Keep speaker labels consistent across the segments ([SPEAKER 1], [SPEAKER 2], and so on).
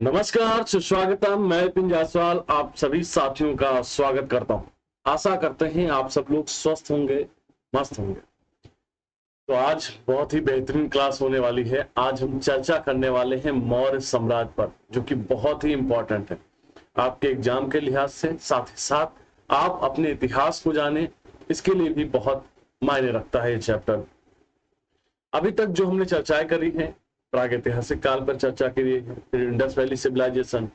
[SPEAKER 1] नमस्कार, सुस्वागतम। मैं विपिन जायसवाल आप सभी साथियों का स्वागत करता हूं। आशा करते हैं आप सब लोग स्वस्थ होंगे, मस्त होंगे। तो आज बहुत ही बेहतरीन क्लास होने वाली है। आज हम चर्चा करने वाले हैं मौर्य साम्राज्य पर, जो कि बहुत ही इंपॉर्टेंट है आपके एग्जाम के लिहाज से, साथ ही साथ आप अपने इतिहास को जाने, इसके लिए भी बहुत मायने रखता है ये चैप्टर। अभी तक जो हमने चर्चाएं करी हैं, प्रागैतिहासिक काल पर चर्चा करी है, फिर इंडस वैली सिविलाइजेशन,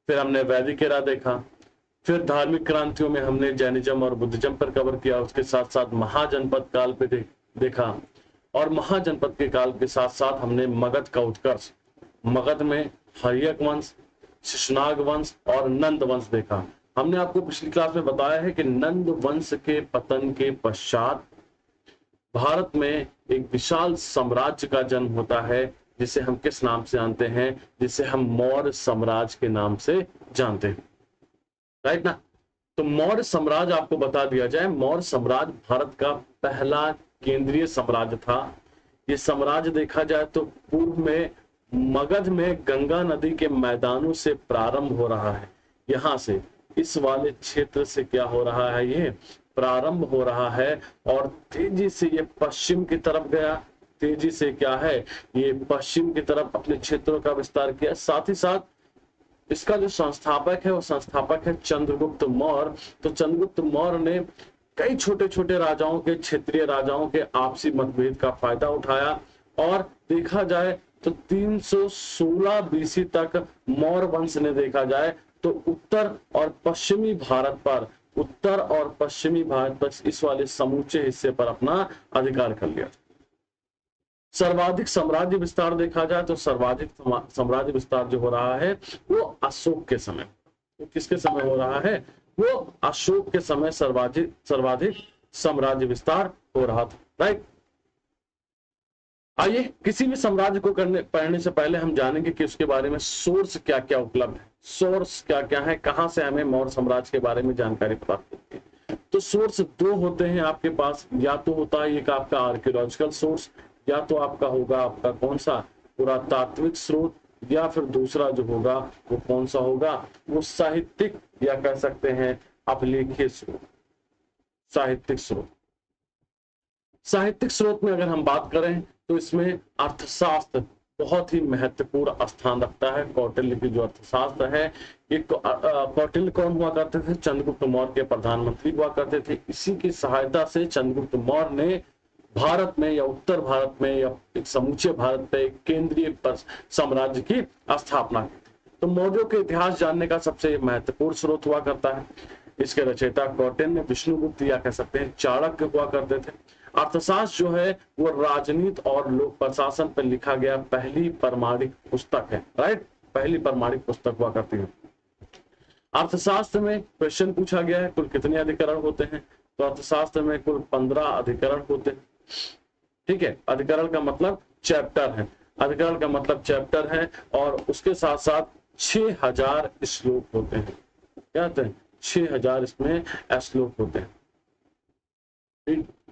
[SPEAKER 1] फिर हमने वैदिक एरा देखा, फिर धार्मिक क्रांतियों में हमने जैनिज्म और बुद्धिज्म पर कवर किया, उसके साथ साथ महाजनपद काल पे देखा, और महाजनपद के काल के साथ साथ हमने मगध का उत्कर्ष, मगध में हर्यक वंश, शिशुनाग वंश और नंद वंश देखा। हमने आपको पिछली क्लास में बताया है कि नंद वंश के पतन के पश्चात भारत में एक विशाल साम्राज्य का जन्म होता है, जिसे हम किस नाम से जानते हैं? जिसे हम मौर्य साम्राज्य के नाम से जानते हैं, राइट ना। तो मौर्य साम्राज्य आपको बता दिया जाए, मौर्य साम्राज्य भारत का पहला केंद्रीय साम्राज्य था। ये साम्राज्य देखा जाए तो पूर्व में मगध में गंगा नदी के मैदानों से प्रारंभ हो रहा है। यहां से इस वाले क्षेत्र से क्या हो रहा है? ये प्रारंभ हो रहा है और तेजी से ये पश्चिम की तरफ गया। तेजी से क्या है, ये पश्चिम की तरफ अपने क्षेत्रों का विस्तार किया। साथ ही साथ इसका जो संस्थापक है वो संस्थापक है चंद्रगुप्त मौर्य। तो चंद्रगुप्त मौर्य ने कई छोटे छोटे राजाओं के, क्षेत्रीय राजाओं के आपसी मतभेद का फायदा उठाया, और देखा जाए तो 316 बीसी तक मौर्य वंश ने देखा जाए तो उत्तर और पश्चिमी भारत पर, उत्तर और पश्चिमी भारत पर इस वाले समूचे हिस्से पर अपना अधिकार कर लिया। सर्वाधिक साम्राज्य विस्तार देखा जाए तो सर्वाधिक साम्राज्य विस्तार जो हो रहा है वो अशोक के समय। तो किसके समय हो रहा है? वो अशोक के समय सर्वाधिक सर्वाधिक साम्राज्य विस्तार हो रहा था, राइट। आइए किसी भी साम्राज्य को पढ़ने से पहले हम जानेंगे कि उसके बारे में सोर्स क्या क्या उपलब्ध है, सोर्स क्या क्या है, कहां से हमें मौर्य साम्राज्य के बारे में जानकारी प्राप्त होती है। तो सोर्स दो होते हैं आपके पास, या तो होता है एक आपका आर्कियोलॉजिकल सोर्स, या तो आपका होगा आपका कौन सा पुरातात्विक स्रोत, या फिर दूसरा जो होगा वो कौन सा होगा, वो साहित्यिक या कह सकते हैं अभिलेखीय स्रोत, साहित्यिक स्रोत। साहित्यिक स्रोत में अगर हम बात करें तो इसमें अर्थशास्त्र बहुत ही महत्वपूर्ण स्थान रखता है। कौटिल्य की जो अर्थशास्त्र है, ये कौटिल्य कौन हुआ करते थे? चंद्रगुप्त मौर्य के प्रधानमंत्री हुआ करते थे। इसी की सहायता से चंद्रगुप्त मौर्य ने भारत में या उत्तर भारत में या एक समूचे भारत पे एक केंद्रीय साम्राज्य की स्थापना की। तो मौर्यों के इतिहास जानने का सबसे महत्वपूर्ण स्रोत हुआ करता है। इसके रचयिता कौटिल्य, विष्णुगुप्त या कह सकते हैं चाणक्य हुआ करते थे। अर्थशास्त्र जो है वो राजनीति और लोक प्रशासन पर लिखा गया पहली प्रमाणिक पुस्तक है, राइट। पहली प्रमाणिक पुस्तक हुआ करती है। अर्थशास्त्र में क्वेश्चन पूछा गया है कुल कितने अधिकरण होते हैं? तो अर्थशास्त्र में कुल 15 अधिकरण होते हैं, ठीक है। अधिकरण का मतलब चैप्टर है, अधिकरण का मतलब चैप्टर है, और उसके साथ साथ 6000 श्लोक होते हैं। क्या होते हैं? 6000 इसमें श्लोक होते हैं,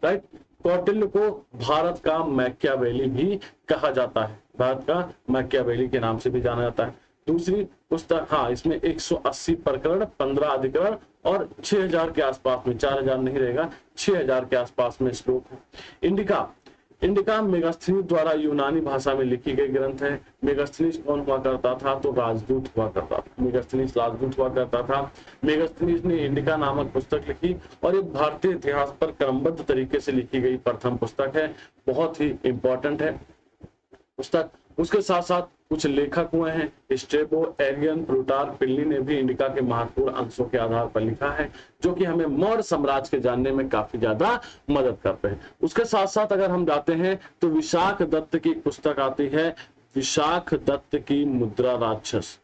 [SPEAKER 1] राइट। कौटिल्य को भारत का मैकियावेली भी कहा जाता है, भारत का मैकियावेली के नाम से भी जाना जाता है। दूसरी पुस्तक, हाँ, इसमें 180 प्रकरण, 15 अधिकरण और 6000 के आसपास में, 4000 नहीं रहेगा, 6000 के आसपास में श्लोक है। इंडिका, इंडिका मेगास्थनीज द्वारा यूनानी भाषा में लिखी गई ग्रंथ है। मेगास्थनीज कौन हुआ करता था? तो राजदूत हुआ करता था, मेगास्थनीज राजदूत हुआ करता था। मेगास्थनीज ने इंडिका नामक पुस्तक लिखी और एक भारतीय इतिहास पर क्रमबद्ध तरीके से लिखी गई प्रथम पुस्तक है, बहुत ही इंपॉर्टेंट है पुस्तक। उसके साथ साथ कुछ लेखक हुए हैं, स्ट्रेबो, एरियन, प्लूटार्क, पिल्ली ने भी इंडिका के महत्वपूर्ण अंशों के आधार पर लिखा है, जो कि हमें मौर्य साम्राज्य के जानने में काफी ज्यादा मदद करते हैं। उसके साथ साथ अगर हम जाते हैं तो विशाख दत्त की पुस्तक आती है, विशाख दत्त की मुद्रा राक्षस।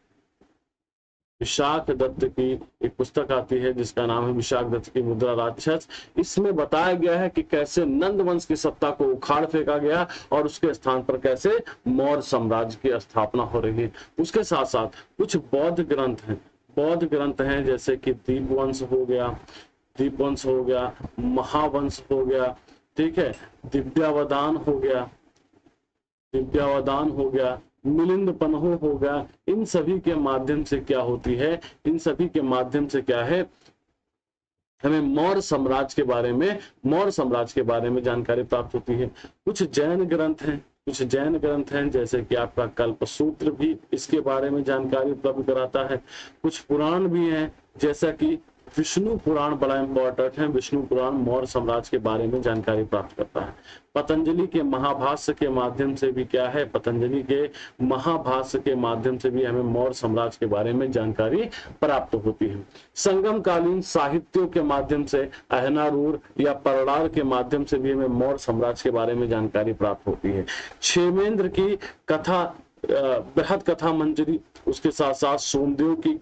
[SPEAKER 1] विशाख दत्त की एक पुस्तक आती है जिसका नाम है विशाख दत्त की मुद्रा राक्षस। इसमें बताया गया है कि कैसे नंद वंश की सत्ता को उखाड़ फेंका गया और उसके स्थान पर कैसे मौर्य साम्राज्य की स्थापना हो रही है। उसके साथ साथ कुछ बौद्ध ग्रंथ हैं, बौद्ध ग्रंथ हैं जैसे कि दीपवंश हो गया, दीपवंश हो गया, महावंश हो गया, ठीक है, दिव्यावदान हो गया, दिव्यावदान हो गया, मिलिंद पन्हो हो गया, इन सभी के माध्यम से क्या होती है, इन सभी के माध्यम से क्या है, हमें मौर्य साम्राज्य के बारे में जानकारी प्राप्त होती है। कुछ जैन ग्रंथ हैं जैसे कि आपका कल्पसूत्र भी इसके बारे में जानकारी उपलब्ध कराता है। कुछ पुराण भी हैं जैसा कि विष्णु पुराण बड़ा इंपॉर्टेंट है, विष्णु पुराण मौर्य साम्राज्य के बारे में जानकारी प्राप्त करता है। पतंजलि के महाभाष्य के माध्यम से भी क्या है, पतंजलि के महाभाष्य के माध्यम से भी हमें मौर्य साम्राज्य के बारे में जानकारी प्राप्त होती है। संगम कालीन साहित्यों के माध्यम से अहनारूर या परलार के माध्यम से भी हमें मौर्य साम्राज्य के बारे में जानकारी प्राप्त होती है। क्षेमेंद्र की कथा बृहद कथा मंजरी, उसके साथ साथ सोमदेव की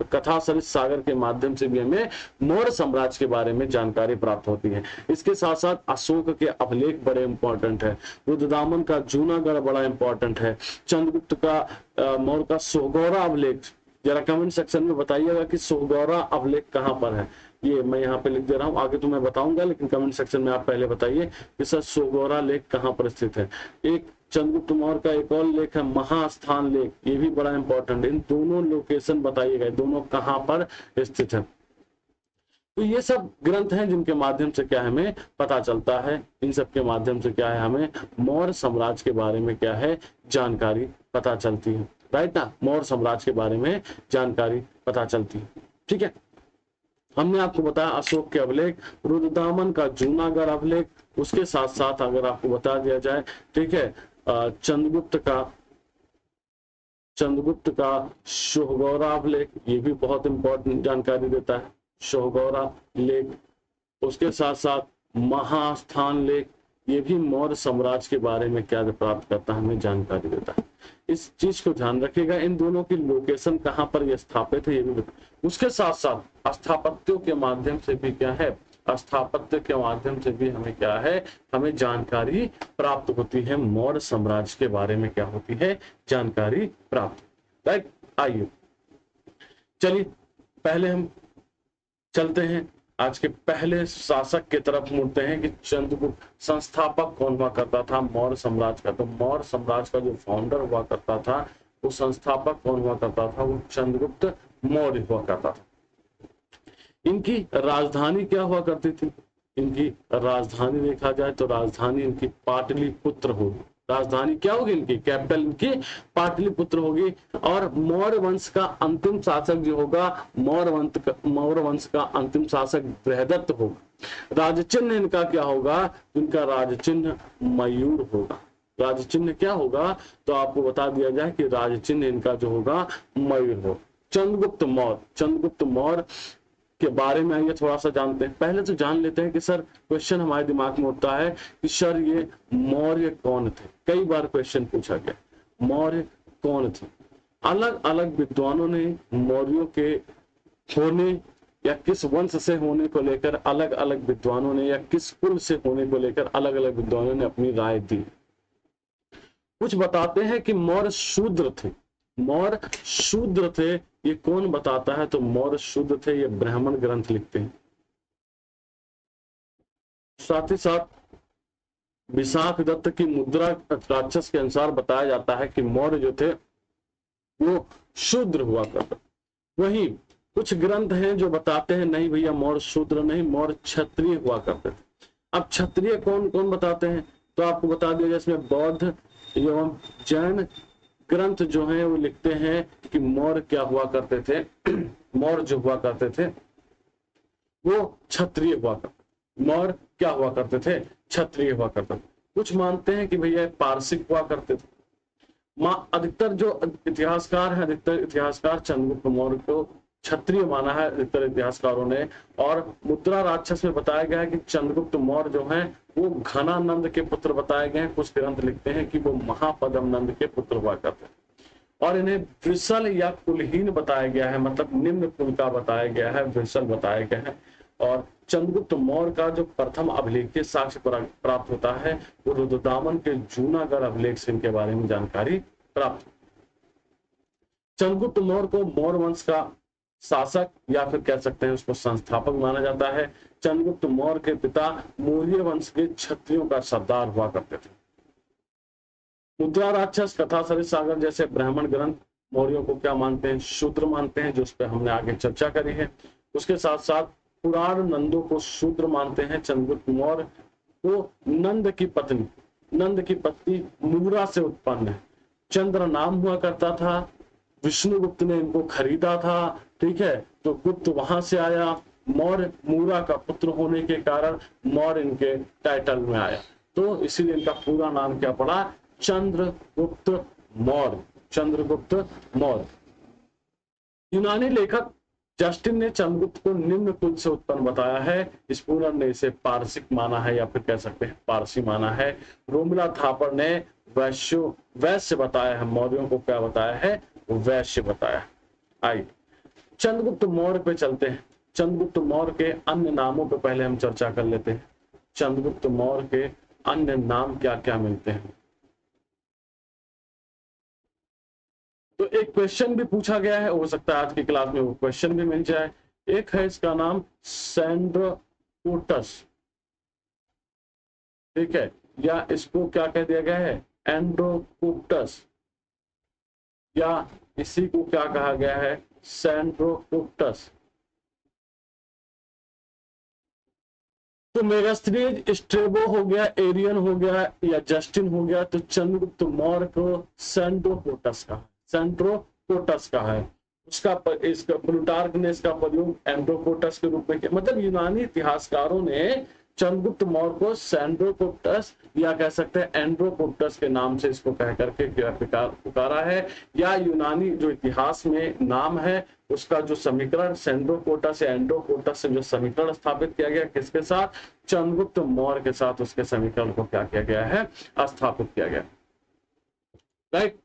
[SPEAKER 1] कथा सरित सागर के माध्यम से भी हमें मौर्य साम्राज्य के बारे में जानकारी प्राप्त होती है। इसके साथ साथ अशोक के अभिलेख बड़े इंपॉर्टेंट है, रुद्रदामन का जूनागढ़ बड़ा इंपॉर्टेंट है, चंद्रगुप्त का मौर्य का सोहगौरा अभिलेख, जरा कमेंट सेक्शन में बताइएगा कि सोहगौरा अभिलेख कहाँ पर है। ये मैं यहाँ पे लिख दे रहा हूँ, आगे तो मैं बताऊंगा, लेकिन कमेंट सेक्शन में आप पहले बताइए कि सर सोहगौरा लेख कहाँ पर स्थित है। एक चंद्रगुप्त मौर्य का एक और लेख है महास्थान लेख, ये भी बड़ा इंपॉर्टेंट है। इन दोनों लोकेशन बताइएगा, दोनों कहाँ पर स्थित है। तो ये सब ग्रंथ हैं जिनके माध्यम से क्या हमें पता चलता है, इन सब के माध्यम से क्या है हमें मौर्य साम्राज्य के बारे में क्या है जानकारी पता चलती है, राइट ना, मौर्य साम्राज्य के बारे में जानकारी पता चलती है। ठीक है, हमने आपको बताया अशोक के अभिलेख, रुद्रदामन का जूनागढ़ अभिलेख, उसके साथ साथ अगर आपको बता दिया जाए, ठीक है, चंद्रगुप्त का सोहगौरा अभिलेख, ये भी बहुत इंपॉर्टेंट जानकारी देता है, सोहगौरा लेख। उसके साथ साथ महास्थान लेख, ये भी मौर्य साम्राज्य के बारे में क्या प्राप्त करता है, हमें जानकारी देता है। इस चीज को ध्यान रखिएगा, इन दोनों की लोकेशन कहाँ पर ये स्थापित है ये भी। उसके साथ साथ स्थापत्यों के माध्यम से भी क्या है, स्थापत्य के माध्यम से भी हमें क्या है, हमें जानकारी प्राप्त होती है, मौर्य साम्राज्य के बारे में क्या होती है जानकारी प्राप्त, राइट। आइए चलिए पहले हम चलते हैं आज के पहले शासक की तरफ मुड़ते हैं कि चंद्रगुप्त संस्थापक कौन हुआ करता था मौर्य साम्राज्य का। तो मौर्य साम्राज्य का जो फाउंडर हुआ करता था, वो संस्थापक कौन हुआ करता था, वो चंद्रगुप्त मौर्य हुआ करता था। इनकी राजधानी क्या हुआ करती थी, इनकी राजधानी देखा जाए तो राजधानी इनकी पाटलिपुत्र होगी। राजधानी क्या होगी इनकी, कैपिटल इनकी पाटलिपुत्र होगी। और मौर्य वंश का अंतिम शासक जो होगा, मौर्य वंश का अंतिम शासक बृहदत्त होगा। राजचिन्ह इनका क्या होगा, इनका राजचिन्ह मयूर होगा। राजचिन्ह क्या होगा, तो आपको बता दिया जाए कि राजचिन्ह इनका जो होगा मयूर होगा। चंद्रगुप्त मौर्य के बारे में आइए थोड़ा सा जानते हैं। पहले तो जान लेते हैं कि सर क्वेश्चन हमारे दिमाग में उठता है कि सर ये मौर्य कौन थे। कई बार क्वेश्चन पूछा गया मौर्य कौन थे। अलग अलग विद्वानों ने मौर्यों के होने या किस वंश से होने को लेकर, अलग अलग विद्वानों ने या किस कुल से होने को लेकर अलग अलग विद्वानों ने अपनी राय दी। कुछ बताते हैं कि मौर्य शूद्र थे, मौर्य शूद्र थे। ये कौन बताता है, तो मौर्य शूद्र थे, ये ब्राह्मण ग्रंथ लिखते हैं। साथ ही साथ विशाख दत्त की मुद्रा राक्षस के अनुसार बताया जाता है कि मौर्य जो थे वो शूद्र हुआ करते। वहीं कुछ ग्रंथ हैं जो बताते हैं नहीं भैया मौर्य शूद्र नहीं, मौर्य क्षत्रिय हुआ करते थे। अब क्षत्रिय कौन कौन बताते हैं, तो आपको बता दिया जाए, इसमें बौद्ध एवं जैन ग्रंथ जो हैं वो लिखते हैं कि मौर्य क्या हुआ करते थे, मौर्य जो हुआ करते थे वो क्षत्रिय हुआ करते। मौर्य क्या हुआ करते थे, क्षत्रिय हुआ करते थे। कुछ मानते हैं कि भैया पारसिक हुआ करते थे। अधिकतर जो इतिहासकार हैं, अधिकतर इतिहासकार चंद्रगुप्त मौर्य को क्षत्रिय माना है अधिकतर इतिहासकारों ने। और मुद्रा राक्षस में बताया गया है कि चंद्रगुप्त मौर्य जो हैं वो घनानंद के पुत्र बताए गए हैं। कुछ ग्रंथ लिखते हैं कि वो महापद्म नंद के पुत्र हुआ करते हैं। और इन्हें वृषल या कुलहीन बताया गया है, मतलब निम्न कुल का बताया गया है, वृषल बताया गया है। और चंद्रगुप्त मौर्य का जो प्रथम अभिलेखीय साक्ष्य प्राप्त होता है वो रुद्रदामन के जूनागढ़ अभिलेख से इनके बारे में जानकारी प्राप्त। चंद्रगुप्त मौर्य को मौर्य वंश का शासक या फिर कह सकते हैं उसको संस्थापक माना जाता है। चंद्रगुप्त मौर्य के पिता मौर्य वंश के क्षत्रियों का सरदार हुआ करते थे। मुद्रा राक्षस, कथा सरित सागर जैसे ब्राह्मण ग्रंथ मौर्यों को क्या मानते हैं? शूद्र मानते हैं, जो उस पर हमने आगे चर्चा करी है। उसके साथ साथ पुराण नंदों को शूद्र मानते हैं। चंद्रगुप्त मौर्य को नंद की पत्नी मूरा से उत्पन्न है। चंद्र नाम हुआ करता था, विष्णुगुप्त ने इनको खरीदा था, ठीक है, तो गुप्त वहां से आया। मौर्य मूरा का पुत्र होने के कारण मौर्य इनके टाइटल में आया, तो इसीलिए इनका पूरा नाम क्या पड़ा? चंद्रगुप्त मौर्य। चंद्रगुप्त मौर्य। यूनानी लेखक जस्टिन ने चंद्रगुप्त को निम्न कुल से उत्पन्न बताया है। स्पूनर ने इसे पारसिक माना है, या फिर कह सकते हैं पारसी माना है। रोमिला थापर ने वैश्य बताया है। मौर्यों को क्या बताया है? वैश्य बताया। आइए चंद्रगुप्त मौर्य पे चलते हैं। चंद्रगुप्त मौर्य के अन्य नामों पे पहले हम चर्चा कर लेते हैं। चंद्रगुप्त मौर्य के अन्य नाम क्या क्या मिलते हैं? तो एक क्वेश्चन भी पूछा गया है, हो सकता है आज की क्लास में वो क्वेश्चन भी मिल जाए। एक है इसका नाम सैंड्रोकोटस, ठीक है, या इसको क्या कह दिया गया है? एंड्रोकोप्टस, या इसी को क्या कहा गया है? सैंड्रोकोप्टस। तो मेगास्टीनेज, स्ट्रेबो हो गया, एरियन हो गया, या जस्टिन हो गया। तो चंद्रगुप्त मौर्य को सैंड्रोकोटस का है। इसका प्लूटार्क ने इसका प्रयोग एंड्रोकोटस के रूप में किया। मतलब यूनानी इतिहासकारों ने चंद्रगुप्त मौर्य को सैंड्रोकोप्टस या कह सकते हैं एंड्रोकोप्टस के नाम से इसको कह करके पुकारा है। या यूनानी जो इतिहास में नाम है उसका जो समीकरण सैंड्रोकोटस या एंड्रोकोटस से जो समीकरण स्थापित किया गया, किसके साथ? चंद्रगुप्त मौर्य के साथ उसके समीकरण को क्या किया गया है? स्थापित किया गया। राइट।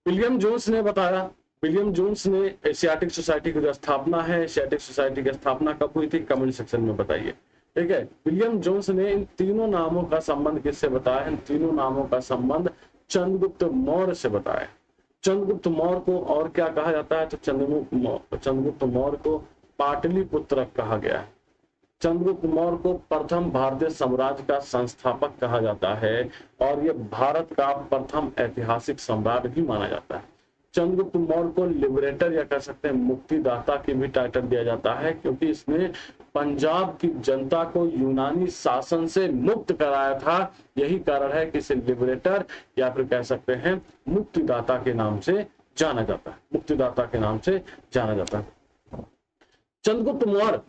[SPEAKER 1] विलियम जोन्स ने बताया। विलियम जोन्स ने एशियाटिक सोसाइटी की जो स्थापना है, एशियाटिक सोसाइटी की स्थापना कब हुई थी? कमेंट सेक्शन में बताइए, ठीक है। विलियम जोन्स ने इन तीनों नामों का संबंध किससे बताया? इन तीनों नामों का संबंध चंद्रगुप्त मौर्य से बताया। चंद्रगुप्त मौर्य को और क्या कहा जाता है? तो चंद्रगुप्त मौर्य को पाटलिपुत्र कहा गया है। चंद्रगुप्त मौर्य को प्रथम भारतीय साम्राज्य का संस्थापक कहा जाता है, और यह भारत का प्रथम ऐतिहासिक सम्राट भी माना जाता है। चंद्रगुप्त मौर्य को लिबरेटर या कह सकते हैं मुक्तिदाता की भी टाइटल दिया जाता है, क्योंकि इसने पंजाब की जनता को यूनानी शासन से मुक्त कराया था। यही कारण है कि इसे लिबरेटर या फिर कह सकते हैं मुक्तिदाता के नाम से जाना जाता है। मुक्तिदाता के नाम से जाना जाता है। चंद्रगुप्त मौर्य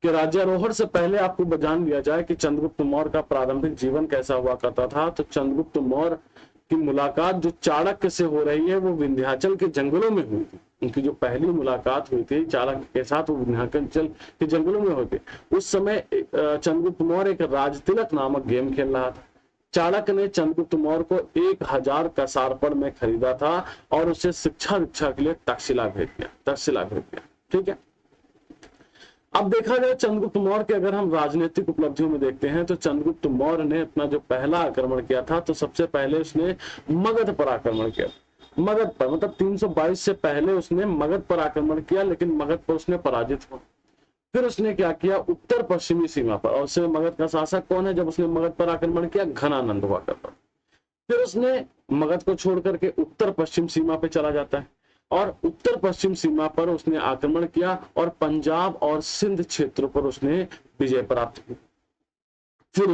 [SPEAKER 1] कि राज्यारोहण से पहले आपको जान लिया जाए कि चंद्रगुप्त मौर्य का प्रारंभिक जीवन कैसा हुआ करता था। तो चंद्रगुप्त मौर्य की मुलाकात जो चाणक्य से हो रही है वो विंध्याचल के जंगलों में हुई थी। उनकी जो पहली मुलाकात हुई थी चाणक्य के साथ वो विंध्याचल के जंगलों में हुई थी। उस समय चंद्रगुप्त मौर्य एक राजतिलक नामक गेम खेल रहा था। चाणक्य ने चंद्रगुप्त मौर्य को 1000 कसारपड़ में खरीदा था और उसे शिक्षा दीक्षा के लिए तक्षशिला भेज दिया। ठीक है। अब देखा जाए चंद्रगुप्त मौर्य के अगर हम राजनीतिक उपलब्धियों में देखते हैं तो चंद्रगुप्त मौर्य ने अपना जो पहला आक्रमण किया था तो सबसे पहले उसने मगध पर आक्रमण किया। मगध पर मतलब 322 से पहले उसने मगध पर आक्रमण किया, लेकिन मगध पर उसने पराजित हुआ। फिर उसने क्या किया, उत्तर पश्चिमी सीमा पर, और उससे मगध का शासक कौन है जब उसने मगध पर आक्रमण किया? घनानंद हुआ करता। फिर उसने मगध को छोड़ करके उत्तर पश्चिम सीमा पे चला जाता है और उत्तर पश्चिम सीमा पर उसने आक्रमण किया और पंजाब और सिंध क्षेत्र पर उसने विजय प्राप्त की। फिर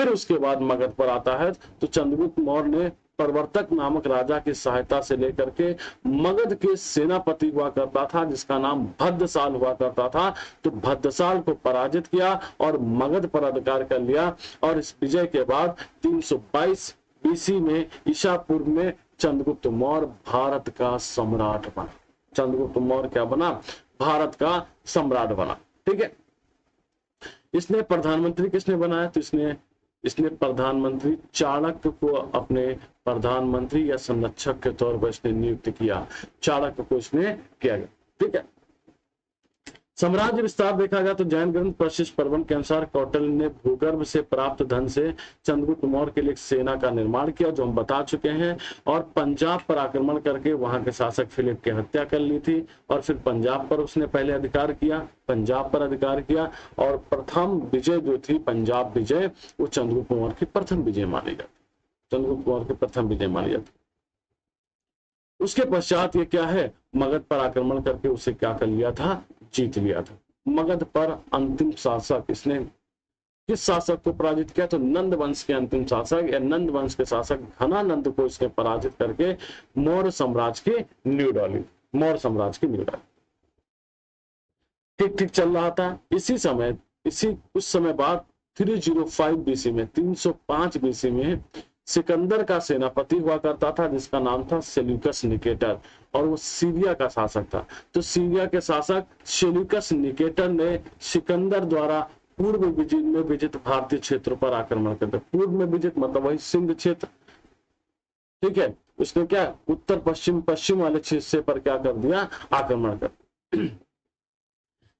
[SPEAKER 1] उसके बाद मगध पर आता है। तो चंद्रगुप्त मौर्य ने प्रवर्तक नामक राजा की सहायता से लेकर के मगध के सेनापति हुआ करता था जिसका नाम भद्रसाल हुआ करता था। तो भद्रसाल को पराजित किया और मगध पर अधिकार कर लिया। और इस विजय के बाद 322 बीसी में ईसा पूर्व में चंद्रगुप्त मौर्य भारत का सम्राट बना। चंद्रगुप्त मौर्य क्या बना? भारत का सम्राट बना। ठीक है। इसने प्रधानमंत्री किसने बनाया? तो इसने प्रधानमंत्री चाणक्य को अपने प्रधानमंत्री या संरक्षक के तौर पर इसने नियुक्त किया। चाणक्य को इसने किया गया। ठीक है। साम्राज्य विस्तार देखा गया तो जैन ग्रंथ प्रशिष्ट पर्वन के अनुसार कौटिल्य ने भूगर्भ से प्राप्त धन से चंद्रगुप्त मौर्य के लिए सेना का निर्माण किया, जो हम बता चुके हैं। और पंजाब पर आक्रमण करके वहां के शासक फिलिप की हत्या कर ली थी और फिर पंजाब पर उसने पहले अधिकार किया। और प्रथम विजय जो थी पंजाब विजय, वो चंद्रगुप्त मौर्य की प्रथम विजय मानी जाती। चंद्रगुप्त मौर्य की प्रथम विजय मानी जाती है। उसके पश्चात ये क्या है, मगध पर आक्रमण करके उसे क्या कर लिया था, जीत लिया था। मगध पर अंतिम शासक इसने किस शासक को पराजित किया, तो नंद वंश के अंतिम शासक या नंद वंश के शासक घनानंद को इसने पराजित करके मौर्य साम्राज्य की नींव डाली, मौर्य साम्राज्य की नींव डाली। ठीक ठीक चल रहा था। इसी कुछ समय बाद 305 बीसी में 305 बीसी में सिकंदर का सेनापति हुआ करता था जिसका नाम था सेल्यूकस निकेटर, और वो सीरिया का शासक था। तो सीरिया के शासक सेल्यूकस निकेटर ने सिकंदर द्वारा पूर्व में विजित भारतीय क्षेत्रों पर आक्रमण कर दिया। पूर्व में विजित मतलब वही सिंध क्षेत्र, ठीक है। उसने क्या उत्तर पश्चिम वाले हिस्से पर क्या कर दिया, आक्रमण कर।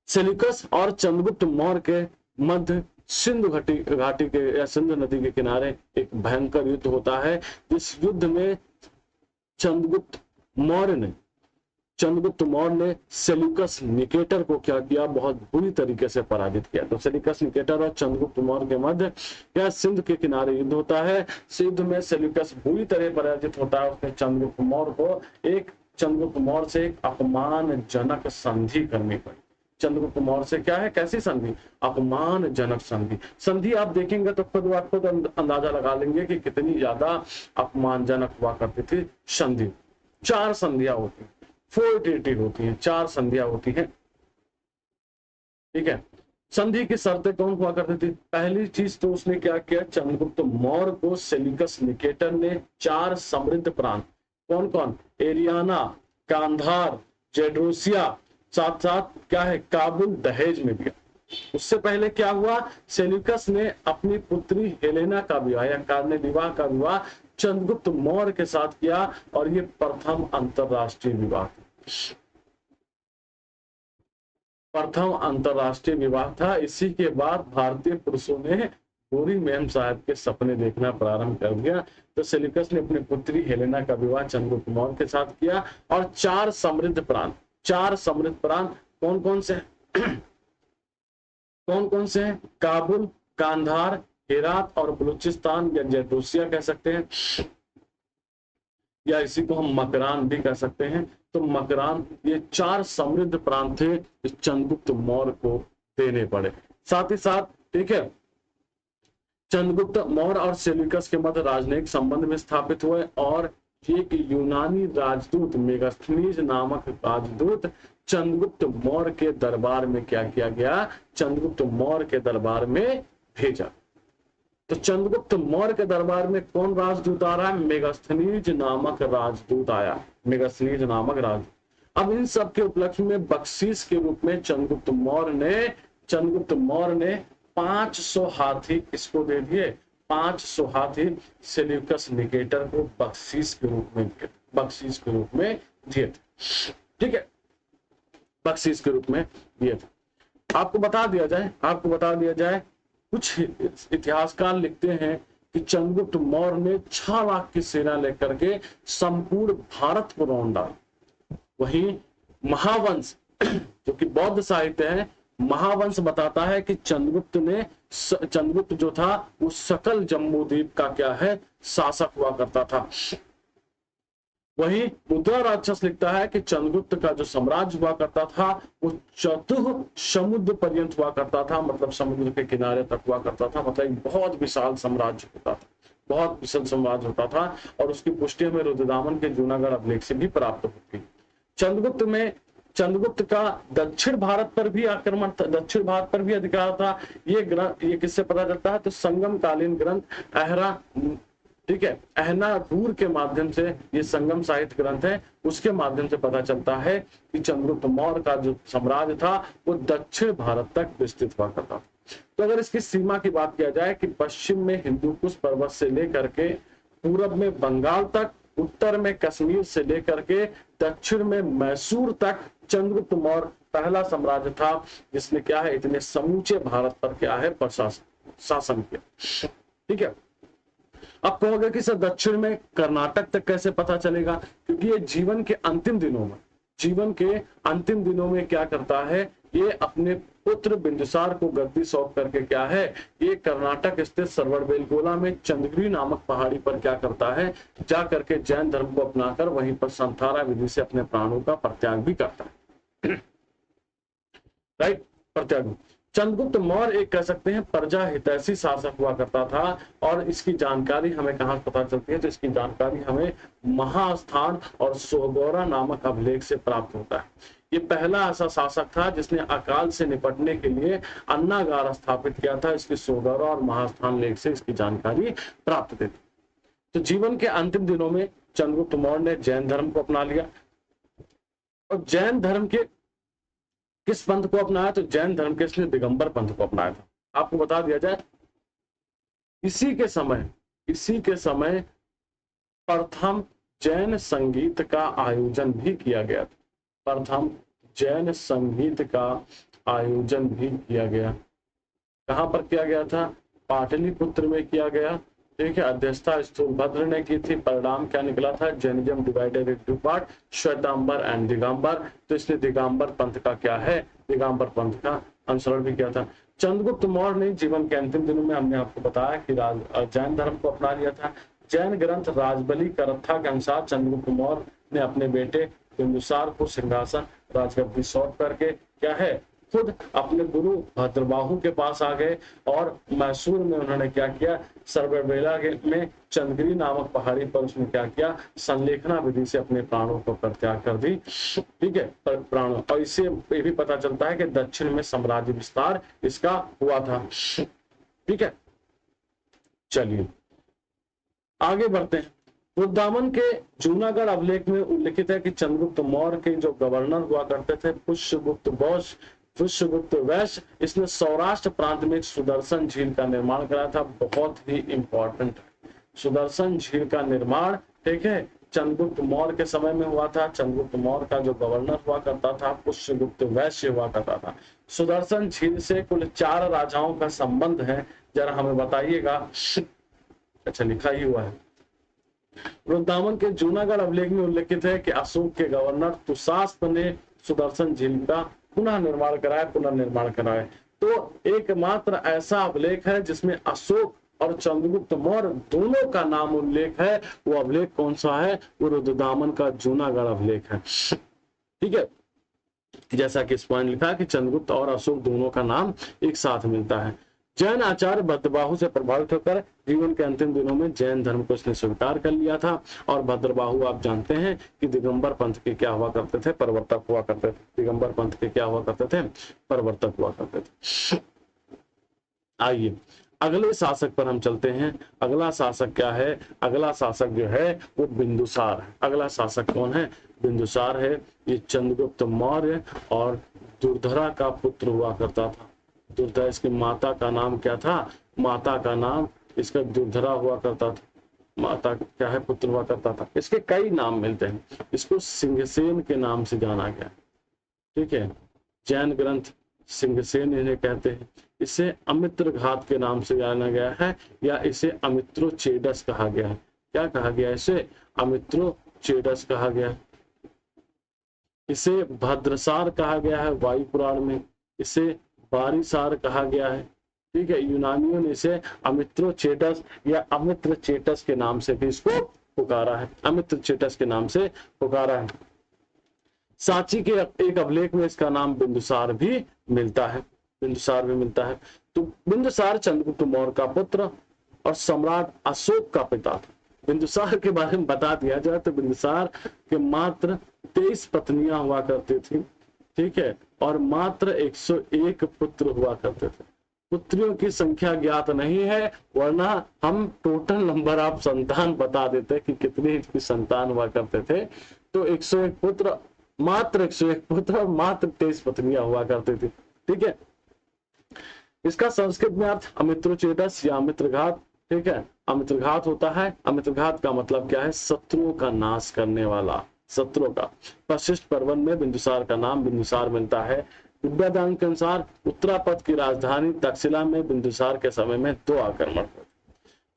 [SPEAKER 1] सेल्यूकस और चंद्रगुप्त मौर्य के मध्य सिंधु घाटी के या सिंधु नदी के किनारे एक भयंकर युद्ध होता है, जिस युद्ध में चंद्रगुप्त मौर्य ने सेल्यूकस निकेटर को क्या किया, बहुत बुरी तरीके से पराजित किया। तो सेल्यूकस निकेटर और चंद्रगुप्त मौर्य के मध्य क्या सिंध के किनारे युद्ध होता है। सिंध में सेल्यूकस बुरी तरह पराजित होता है। उसने चंद्रगुप्त मौर्य से एक अपमानजनक संधि करनी पड़ी। चंद्रगुप्त मौर्य से क्या है, कैसी संधि, अपमानजनक संधि। संधि आप देखेंगे तो खुद अंदाजा लगा लेंगे कि कितनी ज्यादा अपमानजनक हुआ करती थी संधि। 4 संधियां होती हैं, 4 ट्रीटी होती हैं, 4 संधियां होती हैं, ठीक है। संधि की शर्तें कौन हुआ करती थी, पहली चीज तो उसने क्या किया, चंद्रगुप्त मौर्य को सेल्यूकस निकेटर ने 4 समृद्ध प्रांत, कौन कौन, एरियाना, कांधार, जेड्रोसिया, साथ साथ क्या है, काबुल, दहेज में दिया। उससे पहले क्या हुआ, सेल्यूकस ने अपनी पुत्री हेलेना का विवाह या कार्य विवाह का विवाह चंद्रगुप्त मौर्य के साथ किया, और ये प्रथम अंतरराष्ट्रीय विवाह था। इसी के बाद भारतीय पुरुषों ने गोरी मेम साहब के सपने देखना प्रारंभ कर दिया। तो सेल्यूकस ने अपनी पुत्री हेलेना का विवाह चंद्रगुप्त मौर्य के साथ किया, और 4 समृद्ध प्रांत कौन कौन से हैं, काबुल, कांधार, हेरात और बलूचिस्तान या जेड्रोसिया कह सकते हैं, या इसी को हम मकरान भी कह सकते हैं। तो मकरान, ये 4 समृद्ध प्रांत थे जो चंद्रगुप्त मौर्य को देने पड़े। साथ ही साथ, ठीक है, चंद्रगुप्त मौर्य और सेल्यूकस के मध्य राजनयिक संबंध में स्थापित हुए, और एक यूनानी राजदूत मेगास्थनीज नामक राजदूत चंद्रगुप्त मौर्य के दरबार में क्या किया गया, चंद्रगुप्त मौर्य के दरबार में भेजा। तो चंद्रगुप्त मौर्य के दरबार में कौन राजदूत आ रहा है, मेगास्थनीज नामक राजदूत आया, मेगास्थनीज नामक राजदूत। अब इन सब के उपलक्ष्य में बख्शीश के रूप में चंद्रगुप्त मौर्य ने 500 हाथी इसको दे दिए, 500 हाथी सेल्यूकस निकेटर को बख्शीश के रूप में दिए थे, ठीक है, बख्शीश के रूप में दिए थे। आपको बता दिया जाए, कुछ इतिहासकार लिखते हैं कि चंद्रगुप्त मौर्य ने 6 लाख की सेना लेकर के संपूर्ण भारत को रौंद डाला। वहीं महावंश जो कि बौद्ध साहित्य है, महावंश बताता है कि चंद्रगुप्त जो था वो सकल जम्बूद्वीप का क्या है, शासक हुआ करता था। वहीं मुद्रा राक्षस लिखता है कि चंद्रगुप्त का जो साम्राज्य हुआ करता था वो चतुर समुद्र पर्यंत हुआ करता था, मतलब समुद्र के किनारे तक हुआ करता था, मतलब एक बहुत विशाल साम्राज्य होता था, और उसकी पुष्टि हमें रुद्रदामन के जूनागढ़ अभिलेख से भी प्राप्त होती है। चंद्रगुप्त का दक्षिण भारत पर भी अधिकार था। ये किससे पता चलता है, तो संगम कालीन ग्रंथ अहरा, ठीक है, अहनारूर के माध्यम से, ये संगम साहित्य ग्रंथ है, उसके माध्यम से पता चलता है कि चंद्रगुप्त मौर्य का जो साम्राज्य था वो दक्षिण भारत तक विस्तृत हुआ करता था। तो अगर इसकी सीमा की बात किया जाए कि पश्चिम में हिंदुकुश पर्वत से लेकर के पूरब में बंगाल तक, उत्तर में कश्मीर से लेकर के दक्षिण में मैसूर तक चंद्रगुप्त मौर्य पहला साम्राज्य था जिसने क्या है, इतने समूचे भारत पर क्या है, शासन किया, ठीक है। अब कहोगे कि सर दक्षिण में कर्नाटक तक कैसे पता चलेगा, क्योंकि ये जीवन के अंतिम दिनों में क्या करता है, ये अपने पुत्र बिंदुसार को गद्दी सौंप करके क्या है, ये कर्नाटक स्थित सरवड़बेलगोला में चंद्रगिरी नामक पहाड़ी पर क्या करता है, जा करके जैन धर्म को अपनाकर वहीं पर संथारा विधि से अपने प्राणों का परित्याग भी करता है। राइट, परित्याग। चंद्रगुप्त मौर्य एक कह सकते हैं प्रजा हितैषी शासक हुआ करता था, और इसकी जानकारी हमें कहां पता चलती है, तो इसकी जानकारी हमें महास्थान और सोहगौरा नामक अभिलेख से प्राप्त होता है। ये पहला ऐसा शासक था जिसने अकाल से निपटने के लिए अन्नागार स्थापित किया था। इसके सोहगौरा और महास्थान लेख से इसकी जानकारी प्राप्त थी। तो जीवन के अंतिम दिनों में चंद्रगुप्त मौर्य ने जैन धर्म को अपना लिया, और जैन धर्म के किस पंथ को अपनाया, तो जैन धर्म के इसने दिगंबर पंथ को अपनाया था। आपको बता दिया जाए, इसी के समय प्रथम जैन संगीत का आयोजन भी किया गया था। प्रथम जैन संगीत का आयोजन भी किया गया। कहां पर किया गया था, पाटलिपुत्र में किया गया। ठीक है, अध्यक्षता स्थूलभद्र ने की थी। परिणाम क्या निकला था, Jainism divided into part, Shvetambar and Digambar. तो इसने दिगंबर पंथ का क्या है, दिगंबर पंथ का अनुसरण भी किया था। चंद्रगुप्त मौर्य ने जीवन के अंतिम दिनों में, हमने आपको बताया कि जैन धर्म को अपना लिया था। जैन ग्रंथ राजबली करत्था के अनुसार चंद्रगुप्त मौर्य ने अपने बेटे बिंदुसार को सिंहासन राजगद्दी सौंप करके क्या है, खुद अपने गुरु भद्रबाहु के पास आ गए, और मैसूर में उन्होंने क्या किया, सरवड़बेला में चंद्रगिरी नामक पहाड़ी पर उसने क्या किया, संलेखना विधि से अपने प्राणों को परित्याग कर दी। ठीक है, प्राणों, और इससे ये भी पता चलता है कि दक्षिण में साम्राज्य विस्तार इसका हुआ था। ठीक है, चलिए आगे बढ़ते हैं। वृंदावन के जूनागढ़ अभिलेख में उल्लिखित है कि चंद्रगुप्त मौर्य के जो गवर्नर हुआ करते थे पुष्यगुप्त वैश्य, इसने सौराष्ट्र प्रांत में सुदर्शन झील का निर्माण कराया था। बहुत ही इंपॉर्टेंट सुदर्शन झील का निर्माण, ठीक है, चंद्रगुप्त मौर्य के समय में हुआ था। चंद्रगुप्त मौर्य का जो गवर्नर हुआ करता था पुष्यगुप्त वैश्य हुआ करता था। सुदर्शन झील से कुल 4 राजाओं का संबंध है, जरा हमें बताइएगा। अच्छा, लिखा ही हुआ है। वृंदावन के जूनागढ़ अभिलेख में उल्लिखित है कि अशोक के गवर्नर तुषास्प ने सुदर्शन झील का पुनर्निर्माण कराया। तो एकमात्र ऐसा अभिलेख है जिसमें अशोक और चंद्रगुप्त मौर्य दोनों का नाम उल्लेख है। वो अभिलेख कौन सा है, वो वृंदावन का जूनागढ़ अभिलेख है। ठीक है, जैसा कि इस पॉइंट लिखा है कि चंद्रगुप्त और अशोक दोनों का नाम एक साथ मिलता है। जैन आचार्य भद्रबाहु से प्रभावित होकर जीवन के अंतिम दिनों में जैन धर्म को इसने स्वीकार कर लिया था। और भद्रबाहु आप जानते हैं कि दिगंबर पंथ के क्या हुआ करते थे, प्रवर्तक हुआ करते थे। दिगंबर पंथ के क्या हुआ करते थे, प्रवर्तक हुआ करते थे। आइए अगले शासक पर हम चलते हैं। अगला शासक क्या है, अगला शासक जो है वो बिंदुसार है। अगला शासक कौन है, बिंदुसार है। ये चंद्रगुप्त मौर्य और दुर्धरा का पुत्र हुआ करता था। दुर्धरा, इसकी माता का नाम क्या था, माता का नाम इसका दुर्धरा हुआ करता था। माता क्या है, पुत्र हुआ करता था। इसके कई नाम मिलते हैं। इसको सिंहसेन के नाम से जाना गया। ठीक है, जैन ग्रंथ सिंहसेन इन्हें कहते हैं। इसे अमित्र घात के नाम से जाना गया है, या इसे अमित्रोचेडस कहा गया है। क्या कहा गया, इसे अमित्रोचेडस कहा गया। इसे भद्रसार कहा गया है वायु पुराण में। इसे बारिसार कहा गया है। ठीक है, यूनानियों ने इसे अमित्रोचेटस या अमित्रचेटस के नाम से भी इसको पुकारा है। अमित्रचेटस के नाम से पुकारा है। सांची के एक अभिलेख में इसका नाम बिंदुसार भी मिलता है। बिंदुसार भी मिलता है। तो बिंदुसार चंद्रगुप्त मौर्य का पुत्र और सम्राट अशोक का पिता था। बिंदुसार के बारे में बता दिया जाए तो बिंदुसार के मात्र 23 पत्नियां हुआ करती थी। ठीक है, और मात्र 101 पुत्र हुआ करते थे। पुत्रियों की संख्या ज्ञात नहीं है, वरना हम टोटल नंबर ऑफ संतान बता देते कि कितनी इसकी संतान हुआ करते थे। तो 101 पुत्र, मात्र 101 पुत्र और मात्र 23 पत्नियां हुआ करती थी। ठीक है, इसका संस्कृत में अर्थ अमित्रोचेटस या अमित्रघात। ठीक है, अमित्रघात होता है। अमित्रघात का मतलब क्या है, शत्रुओं का नाश करने वाला, शत्रुओं का। वशिष्ठ पर्वन में बिंदुसार का नाम बिंदुसार मिलता है। विद्यादान के अनुसार उत्तरापद की राजधानी तक्षशिला में बिंदुसार के समय में 2 आक्रमण हुए।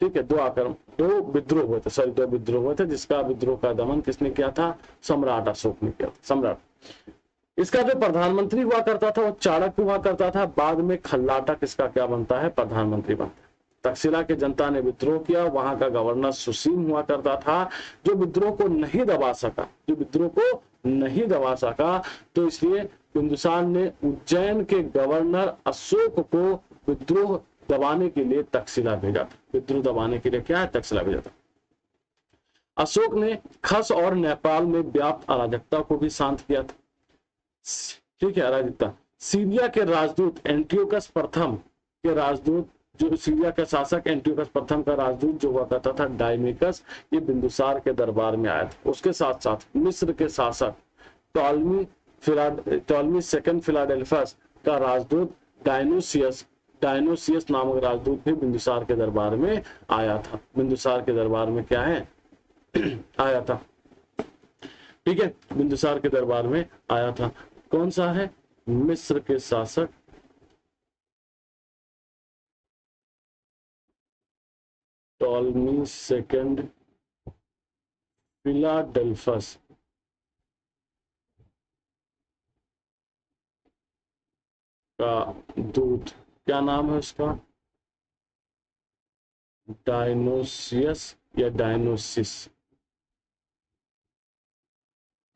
[SPEAKER 1] ठीक है, 2 विद्रोह हुए थे, 2 विद्रोह हुए थे, जिसका विद्रोह का दमन किसने किया था, सम्राट अशोक ने किया था। सम्राट इसका जो प्रधानमंत्री हुआ करता था वो चाणक्य हुआ करता था, बाद में खल्लाटक इसका क्या बनता है, प्रधानमंत्री बनता है। तक्षशिला की जनता ने विद्रोह किया, वहां का गवर्नर सुसीम हुआ करता था, जो विद्रोह को नहीं दबा सका, जो विद्रोह को नहीं दबा सका, तो इसलिए बिंदुसार ने उज्जैन के गवर्नर अशोक को विद्रोह दबाने के लिए तक्षशिला भेजा था। विद्रोह दबाने के लिए क्या है, तक्षशिला भेजा था। अशोक ने खस और नेपाल में व्याप्त अराजकता को भी शांत किया था। ठीक है, अराजकता। सीरिया के राजदूत एंटियोकस प्रथम के राजदूत, जो सीरिया का शासक एंटियोकस प्रथम का राजदूत जो हुआ करता था डायमिकस, ये बिंदुसार के दरबार में आया था। उसके साथ साथ मिस्र के शासक टॉलमी सेकंड फिलाडेल्फस का राजदूत डायनोसियस नामक राजदूत भी बिंदुसार के दरबार में आया था। बिंदुसार के दरबार में क्या है आया था। ठीक है, बिंदुसार के दरबार में आया था। कौन सा है, मिस्र के शासक टॉलमी सेकंड फिलाडेल्फस का दूत, क्या नाम है उसका, डायनोसियस या डायनोसिस।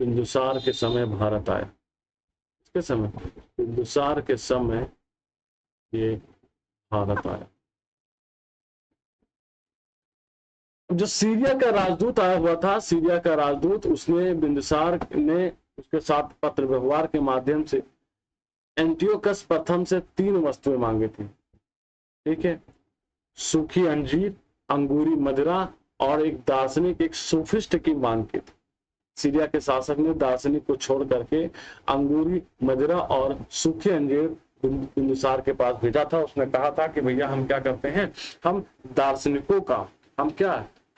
[SPEAKER 1] बिंदुसार के समय भारत आया, किसके समय, बिंदुसार के समय ये भारत आया। जो सीरिया का राजदूत आया हुआ था, सीरिया का राजदूत, उसने बिंदुसार ने उसके साथ पत्र व्यवहार के माध्यम से एंटियोकस प्रथम से 3 वस्तुएं मांगी थी। ठीक है, सूखी अंजीर, अंगूरी मदिरा और एक दार्शनिक, एक सोफिस्ट की मांग की थी। सीरिया के शासक ने दार्शनिक को छोड़ करके अंगूरी मदिरा और सूखी अंजीर बिंदुसार के पास भेजा था। उसने कहा था कि भैया हम क्या करते हैं, हम दार्शनिकों का,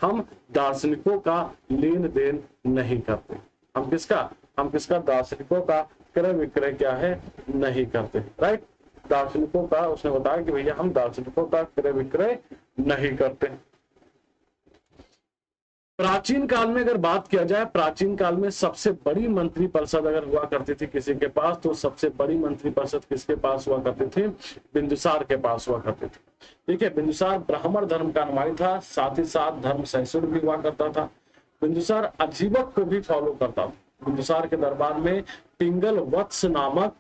[SPEAKER 1] हम दार्शनिकों का लेन देन नहीं करते। हम किसका दार्शनिकों का क्रय विक्रय क्या है, नहीं करते। राइट, दार्शनिकों का, उसने बताया कि भैया हम दार्शनिकों का क्रय विक्रय नहीं करते। प्राचीन काल में अगर बात किया जाए, प्राचीन काल में सबसे बड़ी मंत्रिपरिषद अगर हुआ करती थी किसी के पास, तो सबसे बड़ी मंत्रिपरिषद किसके पास हुआ करती थी, बिंदुसार के पास हुआ करती थी। ठीक है, बिंदुसार ब्राह्मण धर्म का अनुयायी था, साथ ही साथ धर्म सहिष्णु भी हुआ करता था। बिंदुसार अजीवक को भी फॉलो करता था। बिंदुसार के दरबार में पिंगल वत्स नामक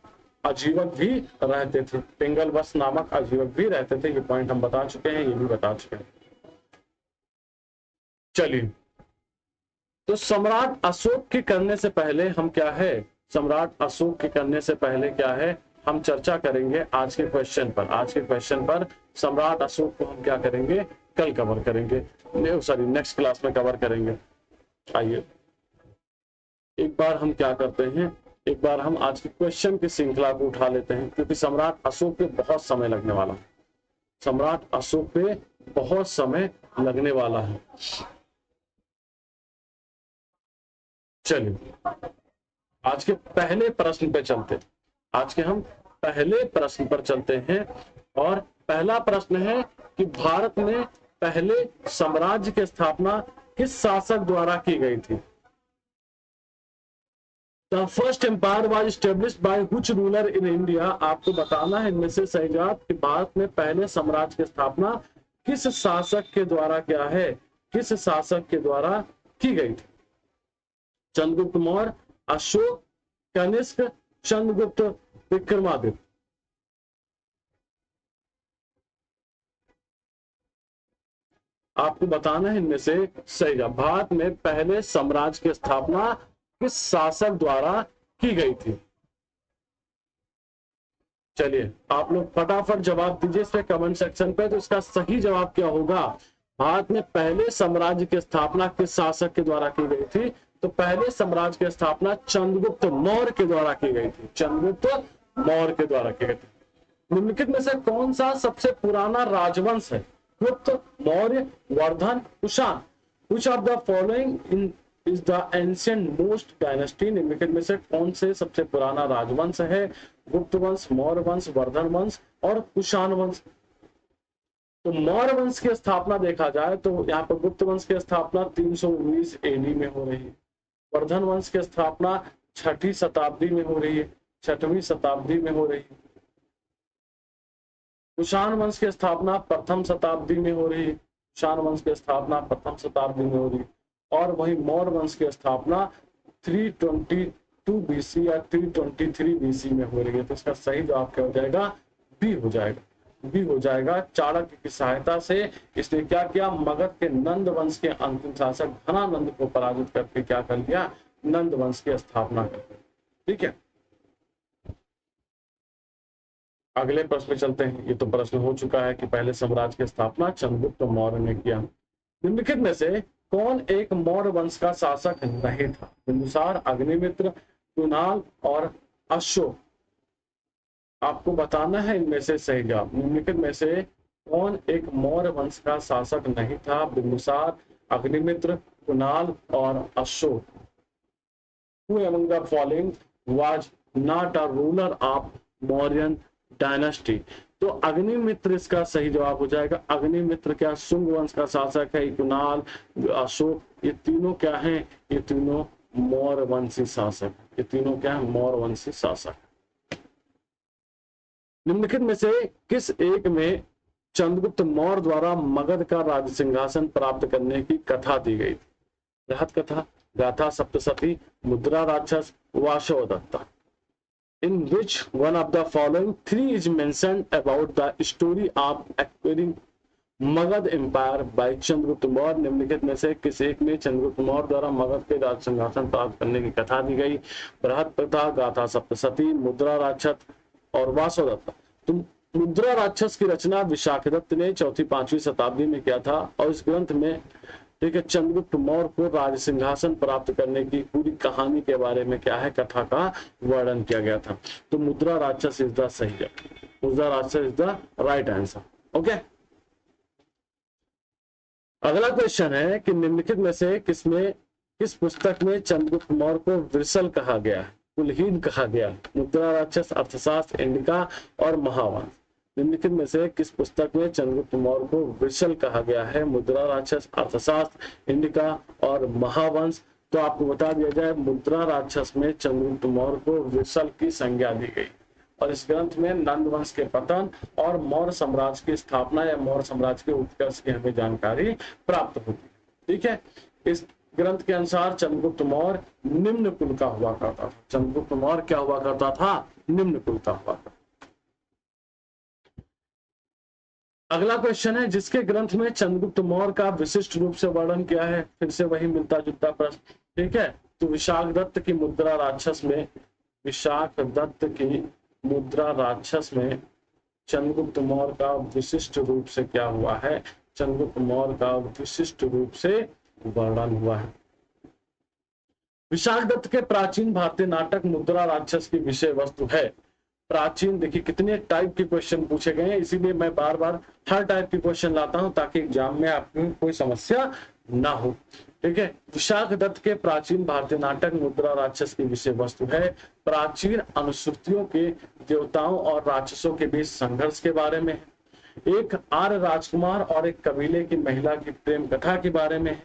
[SPEAKER 1] अजीवक भी रहते थे। पिंगल वत्स नामक अजीवक भी रहते थे। ये पॉइंट हम बता चुके हैं, ये भी बता चुके हैं। चलिए, तो सम्राट अशोक के करने से पहले हम क्या है, सम्राट अशोक के करने से पहले क्या है, हम चर्चा करेंगे आज के क्वेश्चन पर। आज के क्वेश्चन पर सम्राट अशोक को हम क्या करेंगे, कल कवर करेंगे, सॉरी नेक्स्ट क्लास में कवर करेंगे। आइए एक बार हम क्या करते हैं, एक बार हम आज के क्वेश्चन की श्रृंखला को उठा लेते हैं, क्योंकि सम्राट अशोक पे बहुत समय लगने वाला है। सम्राट अशोक पे बहुत समय लगने वाला है। चलिए आज के पहले प्रश्न पे चलते हैं। आज के हम पहले प्रश्न पर चलते हैं, और पहला प्रश्न है कि भारत में पहले साम्राज्य की स्थापना किस शासक द्वारा की गई थी। The first empire was established by which ruler in India? आपको बताना है इनमें से सहीजात कि भारत में पहले साम्राज्य की स्थापना किस शासक के द्वारा क्या है, किस शासक के द्वारा की गई थी। चंद्रगुप्त मौर्य, अशोक, कनिष्क, चंद्रगुप्त, विक्रमादित्य। आपको बताना है इनमें से सही जवाब। भारत में पहले साम्राज्य की स्थापना किस शासक द्वारा की गई थी। चलिए आप लोग फटाफट जवाब दीजिए इसमें कमेंट सेक्शन पे। तो इसका सही जवाब क्या होगा, भारत में पहले साम्राज्य की स्थापना किस शासक के द्वारा की गई थी। तो पहले साम्राज्य की स्थापना चंद्रगुप्त मौर्य के द्वारा की गई थी। चंद्रगुप्त मौर्य के द्वारा की गई थी। निम्नलिखित में से कौन सा सबसे पुराना राजवंश है, गुप्त, Maurya, Vardhan, Kushan. Which of the following is the ancient most dynasty? निम्नलिखित में से कौन से सबसे पुराना राजवंश है, गुप्त वंश, मौर्य वंश, वर्धन वंश और कुषाण वंश। तो मौर्य वंश की स्थापना देखा जाए तो यहाँ पर गुप्त वंश की स्थापना 319 AD में हो रही है। वर्धन वंश की स्थापना छठी शताब्दी में हो रही है, 6वीं शताब्दी में हो रही है। कुषाण वंश की स्थापना प्रथम शताब्दी में हो रही है, कुषाण वंश की स्थापना प्रथम शताब्दी में हो रही है। और वही मौर्य वंश की स्थापना 322 बीसी या 323 बीसी में हो रही है। तो इसका सही जवाब क्या हो जाएगा? बी हो जाएगा, बी हो जाएगा। चाणक्य की सहायता से इसने क्या किया? मगध के नंद वंश के अंतिम शासक धनानंद को पराजित करके क्या कर लिया? नंद वंश की स्थापना कर दी। ठीक है, अगले प्रश्न में चलते हैं। ये तो प्रश्न हो चुका है कि पहले साम्राज्य की स्थापना चंद्रगुप्त मौर्य ने किया। निम्नलिखित में से कौन एक मौर्य वंश का शासक नहीं था? बिंदुसार, अग्निमित्र, कुणाल और अशोक। आपको बताना है इनमें से सही जवाब। निम्नलिखित में से कौन एक मौर्य वंश का शासक नहीं था? बिंदुसार, अग्निमित्र, कुणाल और Ashok. Who among the following was not a ruler of Mauryan dynasty? तो अग्निमित्र इसका सही जवाब हो जाएगा। अग्निमित्र क्या शुंग वंश का शासक है? कुणाल, अशोक, ये तीनों क्या हैं? ये तीनों मौर्य वंशी शासक। ये तीनों क्या है? मौर्य वंशी शासक। निम्नलिखित में से किस एक में चंद्रगुप्त मौर्य द्वारा मगध का राज सिंहासन प्राप्त करने की कथा दी गई थी? बृहत कथा, गाथा सप्तशती, मुद्रा राक्षस, Vasavadatta. In which one of the following three is mentioned about the story of acquiring Magadha empire by Chandragupta Maurya? निम्नलिखित में से किस एक में चंद्रगुप्त मौर्य द्वारा मगध के राज सिंहासन प्राप्त करने की कथा दी गई? बृहत कथा, गाथा सप्तशती, मुद्रा राक्षस और वासवदत्ता। तो मुद्रा राक्षस की रचना विशाखदत्त ने 4वीं-5वीं शताब्दी में किया था और इस ग्रंथ में ठीक है चंद्रगुप्त मौर्य को राज सिंहासन प्राप्त करने की पूरी कहानी के बारे में क्या है? कथा का वर्णन किया गया था। तो मुद्रा राक्षस इज द सही है, मुद्रा राक्षस is the right answer. Okay, अगला क्वेश्चन है कि निम्नलिखित में से किस पुस्तक में चंद्रगुप्त मौर्य को वृषल कहा गया है? कुलहीन कहा गया है? मुद्रा राक्षस, अर्थशास्त्र, इंडिका और महावंश। निम्नलिखित में से किस पुस्तक में चंद्रगुप्त मौर्य को वृषल कहा गया है? मुद्रा राक्षस, अर्थशास्त्र, इंडिका और महावंश। तो आपको बता दिया जाए, मुद्रा राक्षस में चंद्रगुप्त मौर्य को वृषल की संज्ञा दी गई और इस ग्रंथ में नंद वंश के पतन और मौर्य साम्राज्य की स्थापना या मौर्य साम्राज्य के उत्कर्ष की हमें जानकारी प्राप्त होती है। ठीक है, इस ग्रंथ के अनुसार चंद्रगुप्त मौर्य निम्न कुल का हुआ करता था। चंद्रगुप्त मौर्य क्या हुआ करता था? निम्न कुल का हुआ करता। अगला क्वेश्चन है, जिसके ग्रंथ में चंद्रगुप्त मौर्य का विशिष्ट रूप से वर्णन किया है? फिर से वही मिलता जुलता प्रश्न। ठीक है, तो विशाखदत्त की मुद्रा राक्षस में, विशाखदत्त की मुद्रा राक्षस में चंद्रगुप्त मौर्य का विशिष्ट रूप से क्या हुआ है? चंद्रगुप्त मौर्य का विशिष्ट रूप से वर्णन हुआ है। विशाखदत्त के प्राचीन भारतीय नाटक मुद्रा राक्षस की विषय वस्तु है। प्राचीन, देखिए कितने टाइप के क्वेश्चन पूछे गए हैं, इसीलिए मैं बार बार हर टाइप के क्वेश्चन लाता हूं ताकि एग्जाम में आपको कोई समस्या ना हो। ठीक है, विशाखदत्त के प्राचीन भारतीय नाटक मुद्रा राक्षस की विषय वस्तु है। प्राचीन अनुश्रुतियों के देवताओं और राक्षसों के बीच संघर्ष के बारे में है। एक आर्य राजकुमार और एक कबीले की महिला की प्रेम कथा के बारे में है।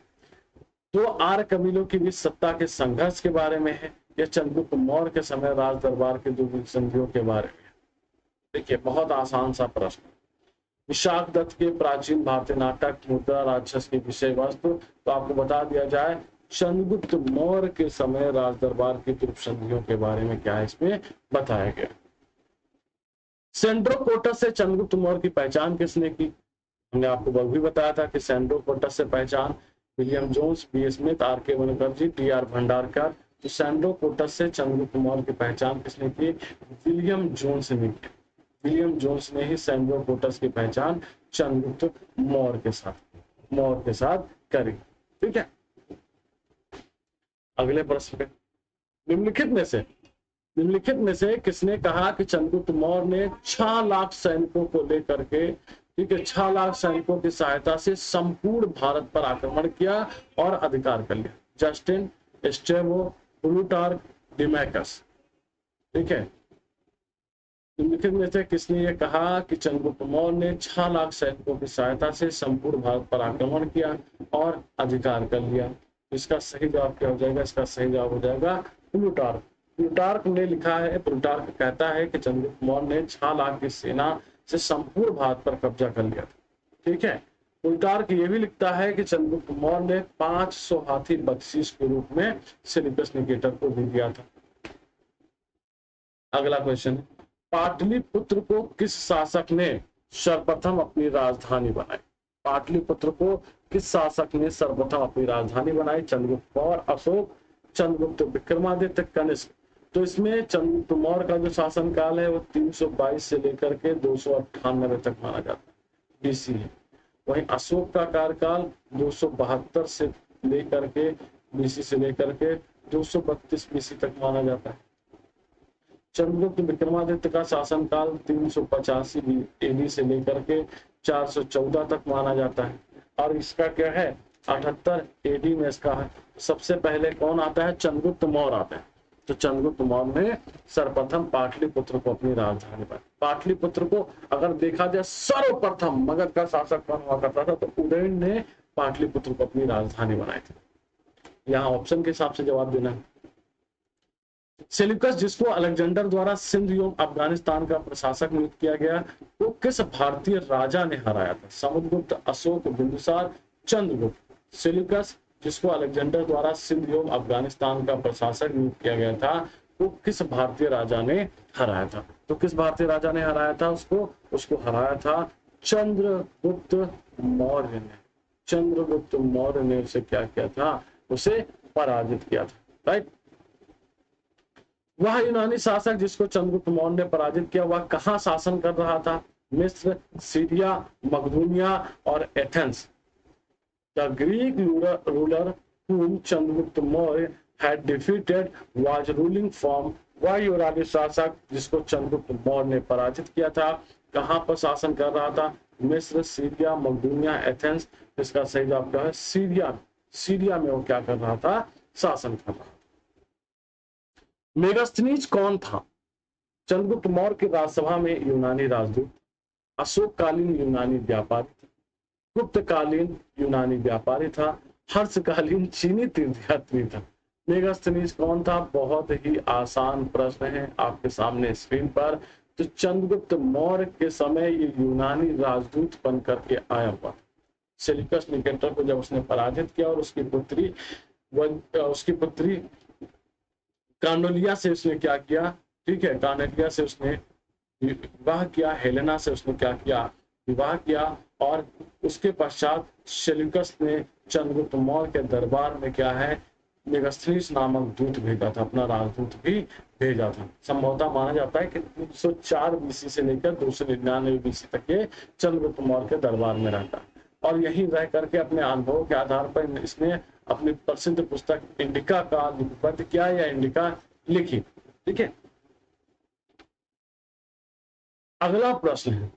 [SPEAKER 1] दो आर्य कबीलों के बीच सत्ता के संघर्ष के बारे में है। यह चंद्रगुप्त मौर्य के समय राज दरबार के दो संधियों के बारे में। देखिए बहुत आसान सा प्रश्न। विशाखदत्त के प्राचीन भारतीय नाटक मुद्रा राक्षस की विषय वस्तु, तो आपको बता दिया जाए चंद्रगुप्त मौर्य के समय राज दरबार की द्रुप संधियों के बारे में क्या है इसमें बताया गया। सेंड्रोकोटस से चंद्रगुप्त मौर्य की पहचान किसने की? हमने आपको वह भी बताया था कि सेंड्रोकोटस से पहचान William Jones, B Smith, R K Mukherjee, T R Bhandarkar. तो सेंड्रोकोटस से चंद्रगुप्त मौर्य की पहचान किसने की? विलियम जोन्स ने की। विलियम जोन्स ने ही सेंड्रोकोटस की पहचान चंद्रगुप्त मौर्य के साथ करी। ठीक है, अगले प्रश्न पे, निम्नलिखित में से किसने कहा कि चंद्रगुप्त मौर्य ने 6 लाख सैनिकों को लेकर के, ठीक है, 6 लाख सैनिकों की सहायता से संपूर्ण भारत पर आक्रमण किया और अधिकार कर लिया? Justin, Strabo, Plutarch, Deimachus. ठीक है, निम्नलिखित में से किसने ये कहा कि चंद्रगुप्त मौर्य ने 6 लाख सैनिकों की सहायता से संपूर्ण भारत पर आक्रमण किया और अधिकार कर लिया? इसका सही जवाब क्या हो जाएगा? इसका सही जवाब हो जाएगा प्लूटार्क। प्लूटार्क ने लिखा है, प्लूटार्क कहता है कि चंद्रगुप्त मौर्य ने 6 लाख की सेना से संपूर्ण भारत पर कब्जा कर लिया था। ठीक है, प्लूटार्क ये भी लिखता है कि चंद्रगुप्त मौर्य ने 500 हाथी बख्शीश के रूप में सेल्यूकस निकेटर को दे दिया था। अगला क्वेश्चन, पाटलिपुत्र को किस शासक ने सर्वप्रथम अपनी राजधानी बनाई? पाटलिपुत्र को किस शासक ने सर्वप्रथम अपनी राजधानी बनाई? चंद्रगुप्त मौर्य, अशोक, चंद्रगुप्त विक्रमादित्य, कनिष्क। तो इसमें चंद्रगुप्त मौर्य का जो शासन काल है वो 322 से लेकर के 298 तक माना जाता है, बीसी है। वहीं अशोक का कार्यकाल 272 से लेकर के बीसी से लेकर के 232 बीसी तक माना जाता है। चंद्रगुप्त विक्रमादित्य का शासनकाल 385 एडी से लेकर के 414 तक माना जाता है। और इसका क्या है, 78 एडी में इसका है। सबसे पहले कौन आता है? चंद्रगुप्त मौर्य आता है। तो चंद्रगुप्त मौर्य ने सर्वप्रथम पाटलिपुत्र को अपनी राजधानी बनाई। पाटलिपुत्र को अगर देखा जाए सर्वप्रथम मगध का शासक कौन हुआ करता था, तो उदयन ने पाटलिपुत्र को अपनी राजधानी बनाई थी। यहाँ ऑप्शन के हिसाब से जवाब देना है। सेल्यूकस, जिसको अलेक्जेंडर द्वारा सिंध एवं अफगानिस्तान का प्रशासक नियुक्त किया गया, वो किस भारतीय राजा ने हराया था? समुद्रगुप्त, अशोक, बिंदुसार, चंद्रगुप्त। सेल्यूकस, जिसको अलेक्जेंडर द्वारा सिंध एवं अफगानिस्तान का प्रशासक नियुक्त किया गया था, वो किस भारतीय राजा ने हराया था? तो किस भारतीय राजा ने हराया था उसको हराया था चंद्रगुप्त मौर्य ने। चंद्रगुप्त मौर्य ने उसे क्या किया था? उसे पराजित किया था। राइट। वह यूनानी शासक जिसको चंद्रगुप्त मौर्य ने पराजित किया, वह कहां शासन कर रहा था? मिस्र, सीरिया, मकदूनिया और Athens. The Greek ruler whom Chandragupta Maurya had defeated was ruling from। वह यूनानी शासक जिसको चंद्रगुप्त मौर्य ने पराजित किया था, कहां पर शासन कर रहा था? मिस्र, सीरिया, मकदूनिया, एथेंस। इसका सही जवाब क्या है? सीरिया। सीरिया में वो क्या कर रहा था? शासन कर रहा था। मेगास्थनीज कौन था? चंद्रगुप्त मौर्य की राजसभा में यूनानी राजदूत, अशोककालीन यूनानी व्यापारी था, गुप्तकालीन यूनानी व्यापारी था, हर्षकालीन चीनी तीर्थयात्री था। मेगास्थनीज कौन था? बहुत ही आसान प्रश्न है आपके सामने स्क्रीन पर। तो चंद्रगुप्त मौर्य के समय ये यूनानी राजदूत बनकर के आया हुआ। सेल्यूकस निकेटर को जब उसने पराजित किया और उसकी पुत्री कार्नेलिया से उसने क्या किया? ठीक है, कार्नेलिया से उसने विवाह किया, हेलेना से उसने क्या किया? विवाह किया। और उसके पश्चात सेल्यूकस ने चंद्रगुप्त मौर्य के दरबार में क्या है? मेगास्थनीज नामक दूत भेजा था, अपना राजदूत भी भेजा था। संभवतः माना जाता है कि 204 बीसी से लेकर 299 बीसी तक ये चंद्रगुप्त मौर्य के दरबार में रहता है। और यहीं रह करके अपने अनुभव के आधार पर इसने अपनी प्रसिद्ध पुस्तक इंडिका का लिपिबद्ध किया या इंडिका लिखी। ठीक है, अगला प्रश्न है,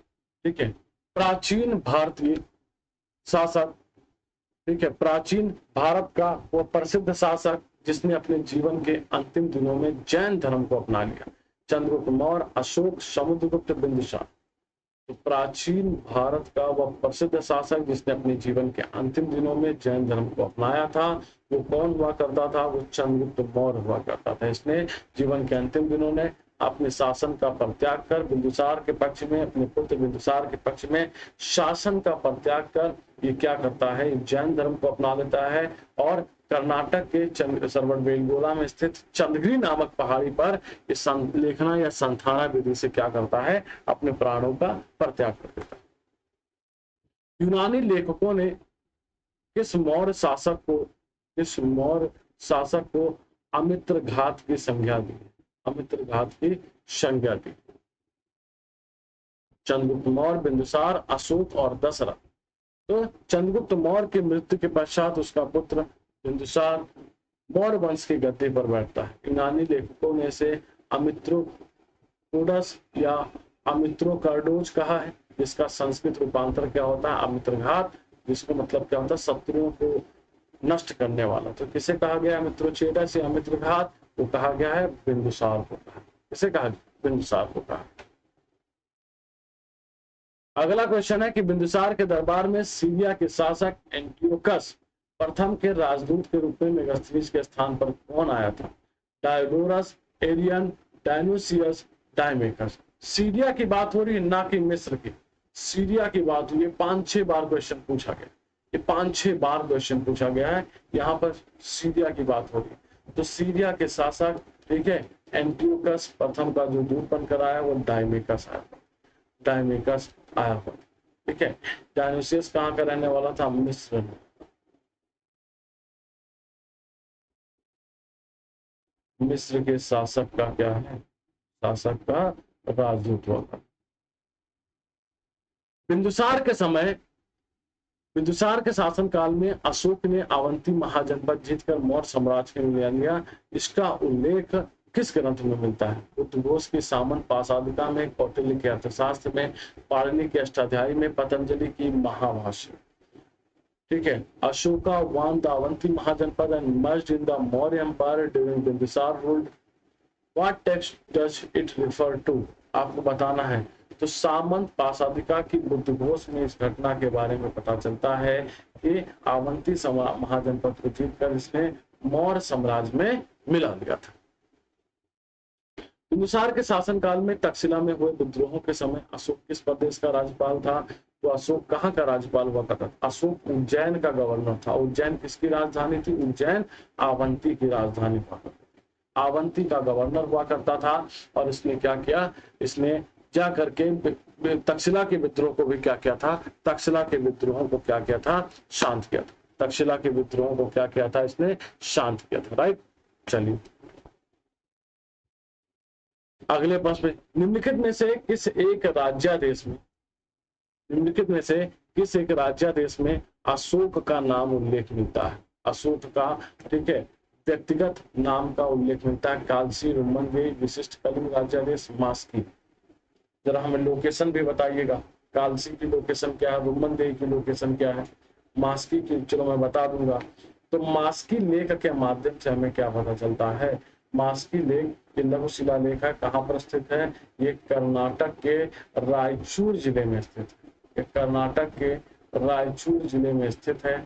[SPEAKER 1] ठीक है, प्राचीन भारतीय शासक, ठीक है, प्राचीन भारत का वो प्रसिद्ध शासक जिसने अपने जीवन के अंतिम दिनों में जैन धर्म को अपना लिया। चंद्रगुप्त मौर्य, अशोक, समुद्रगुप्त, बिंदुसार। तो प्राचीन भारत का वह प्रसिद्ध शासक जिसने अपने जीवन के अंतिम दिनों में जैन धर्म को अपनाया था, वो कौन हुआ करता था? वो चंद्रगुप्त मौर्य हुआ करता था। इसने जीवन के अंतिम दिनों में अपने शासन का परित्याग कर बिंदुसार के पक्ष में, अपने पुत्र बिंदुसार के पक्ष में शासन का परित्याग कर ये क्या करता है? जैन धर्म को अपना लेता है और कर्नाटक के सर्वणबेलगोला में स्थित चंद्रगिरी नामक पहाड़ी पर इस लेखना या संथाना विधि से क्या करता है? अपने प्राणों का परित्याग कर देता है। यूनानी लेखकों ने किस मौर्य शासक को अमित्र घात की संज्ञा दी? अमित्र घात की संज्ञा दी। चंद्रगुप्त मौर्य, बिंदुसार, अशोक और दशरथ। तो चंद्रगुप्त मौर्य की मृत्यु के पश्चात उसका पुत्र बिंदुसार मौर्य वंश की गद्दी पर बैठता है। यूनानी लेखकों ने इसे अमित्रोकोडस या अमित्रोकार्डोज कहा है, जिसका संस्कृत रूपांतर क्या होता है? अमित्रघात, जिसको मतलब क्या होता है? शत्रुओं को नष्ट करने वाला। तो किसे कहा गया अमित्रोचेडस या अमित्रघात? वो कहा गया है बिंदुसार को कहा। किसे कहा? बिंदुसार को कहा। अगला क्वेश्चन है कि बिंदुसार के दरबार में सीरिया के शासक एंटियोकस प्रथम के राजदूत के रूप में मेगास्थनीज के स्थान पर कौन आया था? डायोडोरस, एरियन, डायनोसियस, डायमेकस। सीरिया की बात हो रही है, ना कि मिस्र की। सीरिया की बात हुई है, 5-6 बार क्वेश्चन पूछा गया, ये 5-6 बार क्वेश्चन पूछा गया है, यहाँ पर सीरिया की बात हो रही है। तो सीरिया के शासक, ठीक है, एंटियोकस प्रथम का जो दूत बनकर आया वो डायमेकस आया, डायमेकस आया हुआ, ठीक है। डायनोसियस कहाँ का रहने वाला था? मिस्र में। मिस्र के शासक का क्या है? शासक का राजदूत हुआ था। बिंदुसार के समय, बिंदुसार के शासनकाल में अशोक ने अवंती महाजनपद जीतकर मौर्य साम्राज्य को ले लिया। इसका उल्लेख किस ग्रंथ में मिलता है? बुद्धघोष की सामंत पाशालिका में, कौटिल्य के अर्थशास्त्र में, पाणिनि के अष्टाध्यायी में, पतंजलि की महाभाष्य। ठीक है, Ashoka won the Avanti Mahajanpad and merged in the Maurya Empire during Bindusar ruled. What text does it refer to? आपको बताना है। तो सामंत पाशालिका की बुद्धघोष में इस घटना के बारे में पता चलता है कि अवंती महाजनपद को जीतकर इसने मौर्य साम्राज्य में मिला लिया था। बिंदुसार के शासनकाल में तक्षशिला में हुए विद्रोहों के समय अशोक किस प्रदेश का राज्यपाल था? तो अशोक कहाँ का राज्यपाल हुआ करता था? अशोक उज्जैन का गवर्नर था। उज्जैन किसकी राजधानी थी? उज्जैन अवंती की राजधानी हुआ करती, अवंती का गवर्नर हुआ करता था। और इसने क्या किया? इसने जा करके तक्षशिला के विद्रोह को भी क्या किया था? तक्षशिला के विद्रोहों को क्या किया था? शांत किया था। तक्षशिला के विद्रोहों को क्या किया था? इसने शांत किया था। राइट, चलिए अगले प्रश्न में, निम्नलिखित में से किस एक राज्यादेश में, निम्नलिखित में से किस एक राज्यादेश में अशोक का नाम उल्लेख मिलता है? अशोक का, ठीक है, व्यक्तिगत नाम का उल्लेख मिलता है। कालसी, रुमनदेही, विशिष्ट कलिंग राज्यादेश, मास्की। जरा हमें लोकेशन भी बताइएगा, कालसी की लोकेशन क्या है, रुमनदेही की लोकेशन क्या है, मास्की की, चलो मैं बता दूंगा। तो मास्की लेख के माध्यम से हमें क्या पता चलता है? मास्की लेख ये लघु शिलालेख है, कहाँ पर स्थित है? ये कर्नाटक के रायचूर जिले में स्थित है। ये कर्नाटक के रायचूर जिले में स्थित है।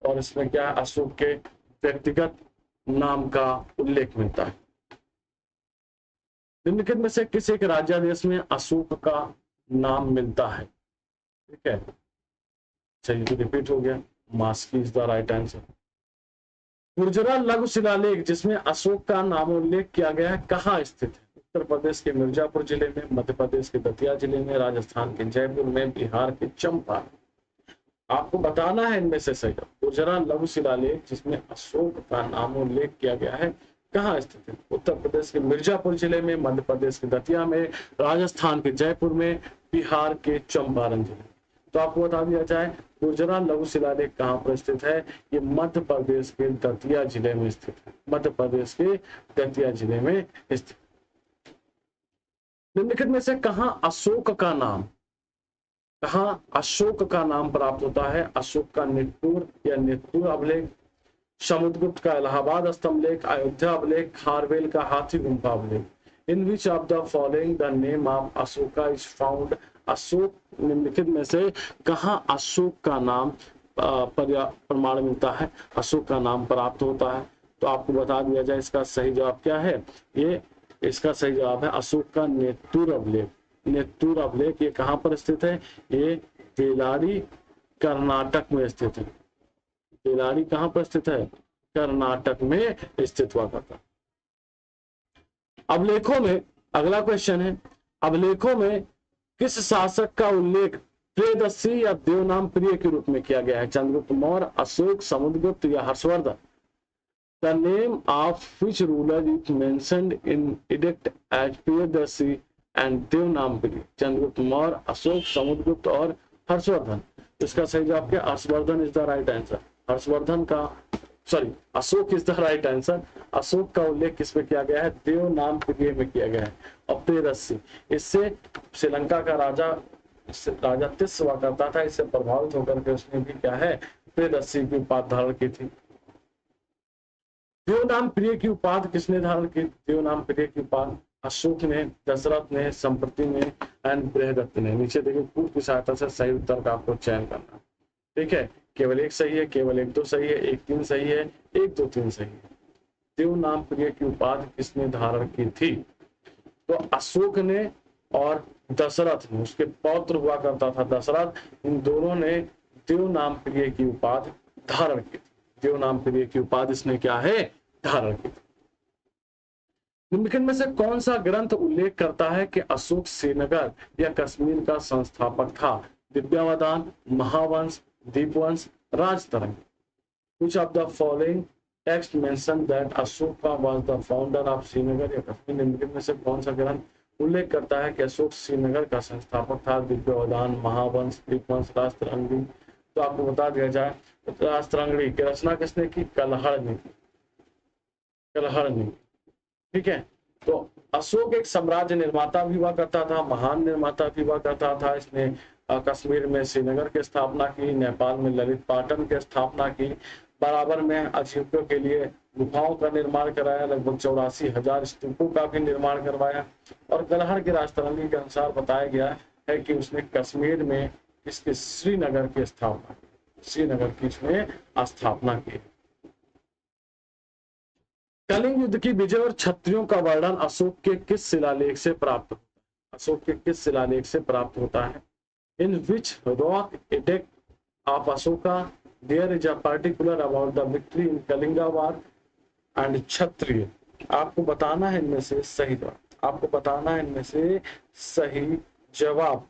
[SPEAKER 1] और इसमें क्या? अशोक के व्यक्तिगत नाम का उल्लेख मिलता है। निम्नलिखित में से किस एक राज्यादेश में अशोक का नाम मिलता है? ठीक है, चलिए तो रिपीट हो गया, Maski is the right answer. Gujarra लघु शिलालेख जिसमें अशोक का नाम उल्लेख किया गया है कहाँ स्थित है? उत्तर प्रदेश के मिर्जापुर जिले में, मध्य प्रदेश के दतिया जिले में, राजस्थान के जयपुर में, बिहार के चंपा। आपको बताना है इनमें से सही। गुर्जरा लघु शिलालेख जिसमें अशोक का नाम उल्लेख किया गया है कहाँ स्थित है? उत्तर प्रदेश के मिर्जापुर जिले में, मध्य प्रदेश के दतिया में, राजस्थान के जयपुर में, बिहार के चंपारण जिले में। तो आपको बता दिया जाए गुर्जरा लघु शिलालेख कहाँ पर स्थित है? ये मध्य प्रदेश के दतिया जिले में स्थित है। मध्य प्रदेश के दतिया जिले में स्थित। निम्नलिखित में से कहाँ अशोक का नाम, कहाँ अशोक का नाम प्राप्त होता है? अशोक का नित्तूर या नित्तूर अभिलेख, समुद्रगुप्त का इलाहाबाद स्तंभ लेख, अयोध्या अभिलेख, खारवेल का हाथी गुम्फा अभिलेख। In which of the following the name of Ashoka is found? Ashoka, निम्नलिखित में से कहाँ अशोक का नाम प्रमाण मिलता है, अशोक का नाम प्राप्त होता है? तो आपको बता दिया जाए इसका सही जवाब क्या है। ये इसका सही जवाब है अशोक का नेत्तूर अभिलेख। नेत्तूर अभिलेख ये कहाँ पर स्थित है? ये बेलारी कर्नाटक में स्थित है। बेलारी कहाँ पर स्थित है? कर्नाटक में स्थित हुआ करता। अभिलेखों में अगला क्वेश्चन है, अभिलेखों में किस शासक का उल्लेख प्रियदर्शी या देवनाम प्रिय के रूप में किया गया है? चंद्रगुप्त मौर्य, अशोक, समुद्रगुप्त या Harshvardhan? The name of which ruler is mentioned in edict as Priyadarshi and देवनामप्रिय? Chandragupta Maurya, Ashok, Samudragupta और हर्षवर्धन। इसका सही जवाब क्या? Harshavardhan is the right answer. Harshavardhan का, sorry, Ashoka is the right answer. Ashoka का उल्लेख किसमें किया गया है? देवनामप्रिय में किया गया है। और प्रियदर्शी, इससे श्रीलंका का राजा तिस हुआ करता था, इससे प्रभावित होकर के उसने भी क्या है? प्रियदर्शी की उपाधि धारण की थी। देवनाम प्रिय की उपाधि किसने धारण की? देवनाम प्रिय की उपाधि अशोक ने, दशरथ ने, संप्रति ने एंड बृहदत्त ने। नीचे देखिए पूर्व की सहायता से सही उत्तर का आपको चयन करना। ठीक है, केवल एक सही है, केवल 1-2 सही है, 1-3 सही है, 1-2-3 सही है। देव नाम प्रिय की उपाधि किसने धारण की थी? तो अशोक ने और दशरथ ने, उसके पौत्र हुआ करता था दशरथ, इन दोनों ने देव नाम प्रिय की उपाधि धारण की थी। देव नाम प्रिय की उपाधि इसने क्या है? धारण की थी। निम्नलिखित में से कौन सा ग्रंथ उल्लेख करता है कि अशोक श्रीनगर या कश्मीर का संस्थापक था? विद्यावदान, Mahavamsa, Dipavamsa, राजतरंग। Which of the following text mention that Ashoka was the founder of Srinagar या कश्मीर? निम्नलिखित में से कौन सा ग्रंथ उल्लेख करता है कि अशोक श्रीनगर का संस्थापक था? दिव्यवदान, महावंश, दीपवंश, राजतरंगी। तो आपको बता दिया जाए, राजतरंगी की रचना किसने की? कलहड़ ने की। कलहड़ ने, ठीक है। तो अशोक एक साम्राज्य निर्माता भी हुआ करता था, महान निर्माता भी हुआ करता था। इसने कश्मीर में श्रीनगर की स्थापना की, नेपाल में ललित पाटन की स्थापना की, बराबर में अजीतों के लिए गुफाओं का निर्माण कराया, लगभग 84,000 स्तूपों का भी निर्माण करवाया। और कलहड़ की राजतरंगी के अनुसार बताया गया है कि उसने कश्मीर में इसके श्रीनगर की स्थापना की, श्रीनगर की इसने स्थापना की। कलिंग युद्ध की विजय और क्षत्रियों का वर्णन अशोक के किस शिलालेख से प्राप्त होता है? अशोक के किस शिलालेख से प्राप्त होता है? In which rock edict of Ashoka there is a particular about the victory in Kalinga war and Kshatriya. आपको बताना है इनमें से सही जवाब, आपको बताना है इनमें से सही जवाब।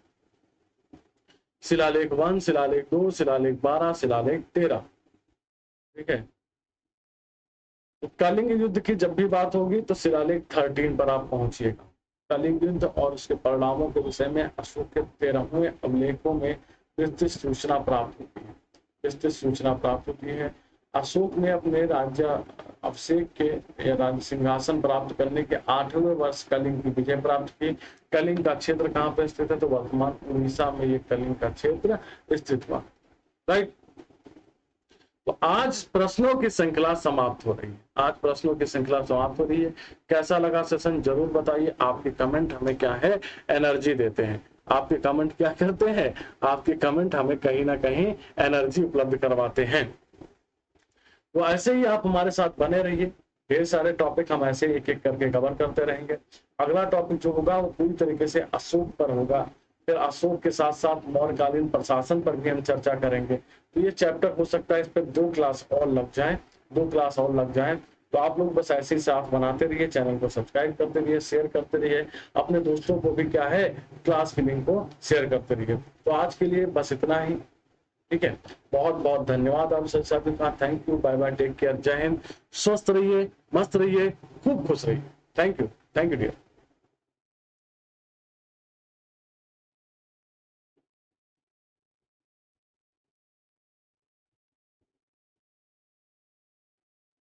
[SPEAKER 1] शिलालेख 1, शिलालेख 2, शिलालेख 12, शिलालेख 13, ठीक है। तो कलिंग युद्ध की जब भी बात होगी तो शिलालेख 13 पर आप पहुंचिएगा। कलिंग युद्ध और उसके परिणामों के विषय में अशोक के 13वें अभिलेखों में विस्तृत सूचना प्राप्त होती है, विस्तृत सूचना प्राप्त होती है। अशोक ने अपने राज्य अभिषेक के राज्य सिंहासन प्राप्त करने के 8वें वर्ष कलिंग की विजय प्राप्त की। कलिंग का क्षेत्र कहाँ पर स्थित है? तो वर्तमान उड़ीसा में ये कलिंग का क्षेत्र स्थित हुआ, राइट। तो आज प्रश्नों की श्रृंखला समाप्त हो रही है, आज प्रश्नों की श्रृंखला समाप्त हो रही है। कैसा लगा सेशन जरूर बताइए। आपके कमेंट हमें क्या है? एनर्जी देते हैं। आपके कमेंट क्या करते हैं? आपके कमेंट हमें कहीं ना कहीं एनर्जी उपलब्ध करवाते हैं। तो ऐसे ही आप हमारे साथ बने रहिए, ढेर सारे टॉपिक हम ऐसे एक एक करके कवर करते रहेंगे। अगला टॉपिक जो होगा वो पूरी तरीके से अशोक पर होगा, फिर अशोक के साथ साथ मौर्यकालीन प्रशासन पर भी हम चर्चा करेंगे। तो ये चैप्टर हो सकता है इस पर 2 क्लास और लग जाए, 2 क्लास और लग जाए। तो आप लोग बस ऐसे ही साथ बनाते रहिए, चैनल को सब्सक्राइब करते रहिए, शेयर करते रहिए, अपने दोस्तों को भी क्या है क्लास की लिंक को शेयर करते रहिए। तो आज के लिए बस इतना ही, ठीक है। बहुत बहुत धन्यवाद आप सभी का। Thank you, bye bye, take care, जय हिंद, स्वस्थ रहिए, मस्त रहिए, खूब खुश रहिए। Thank you dear.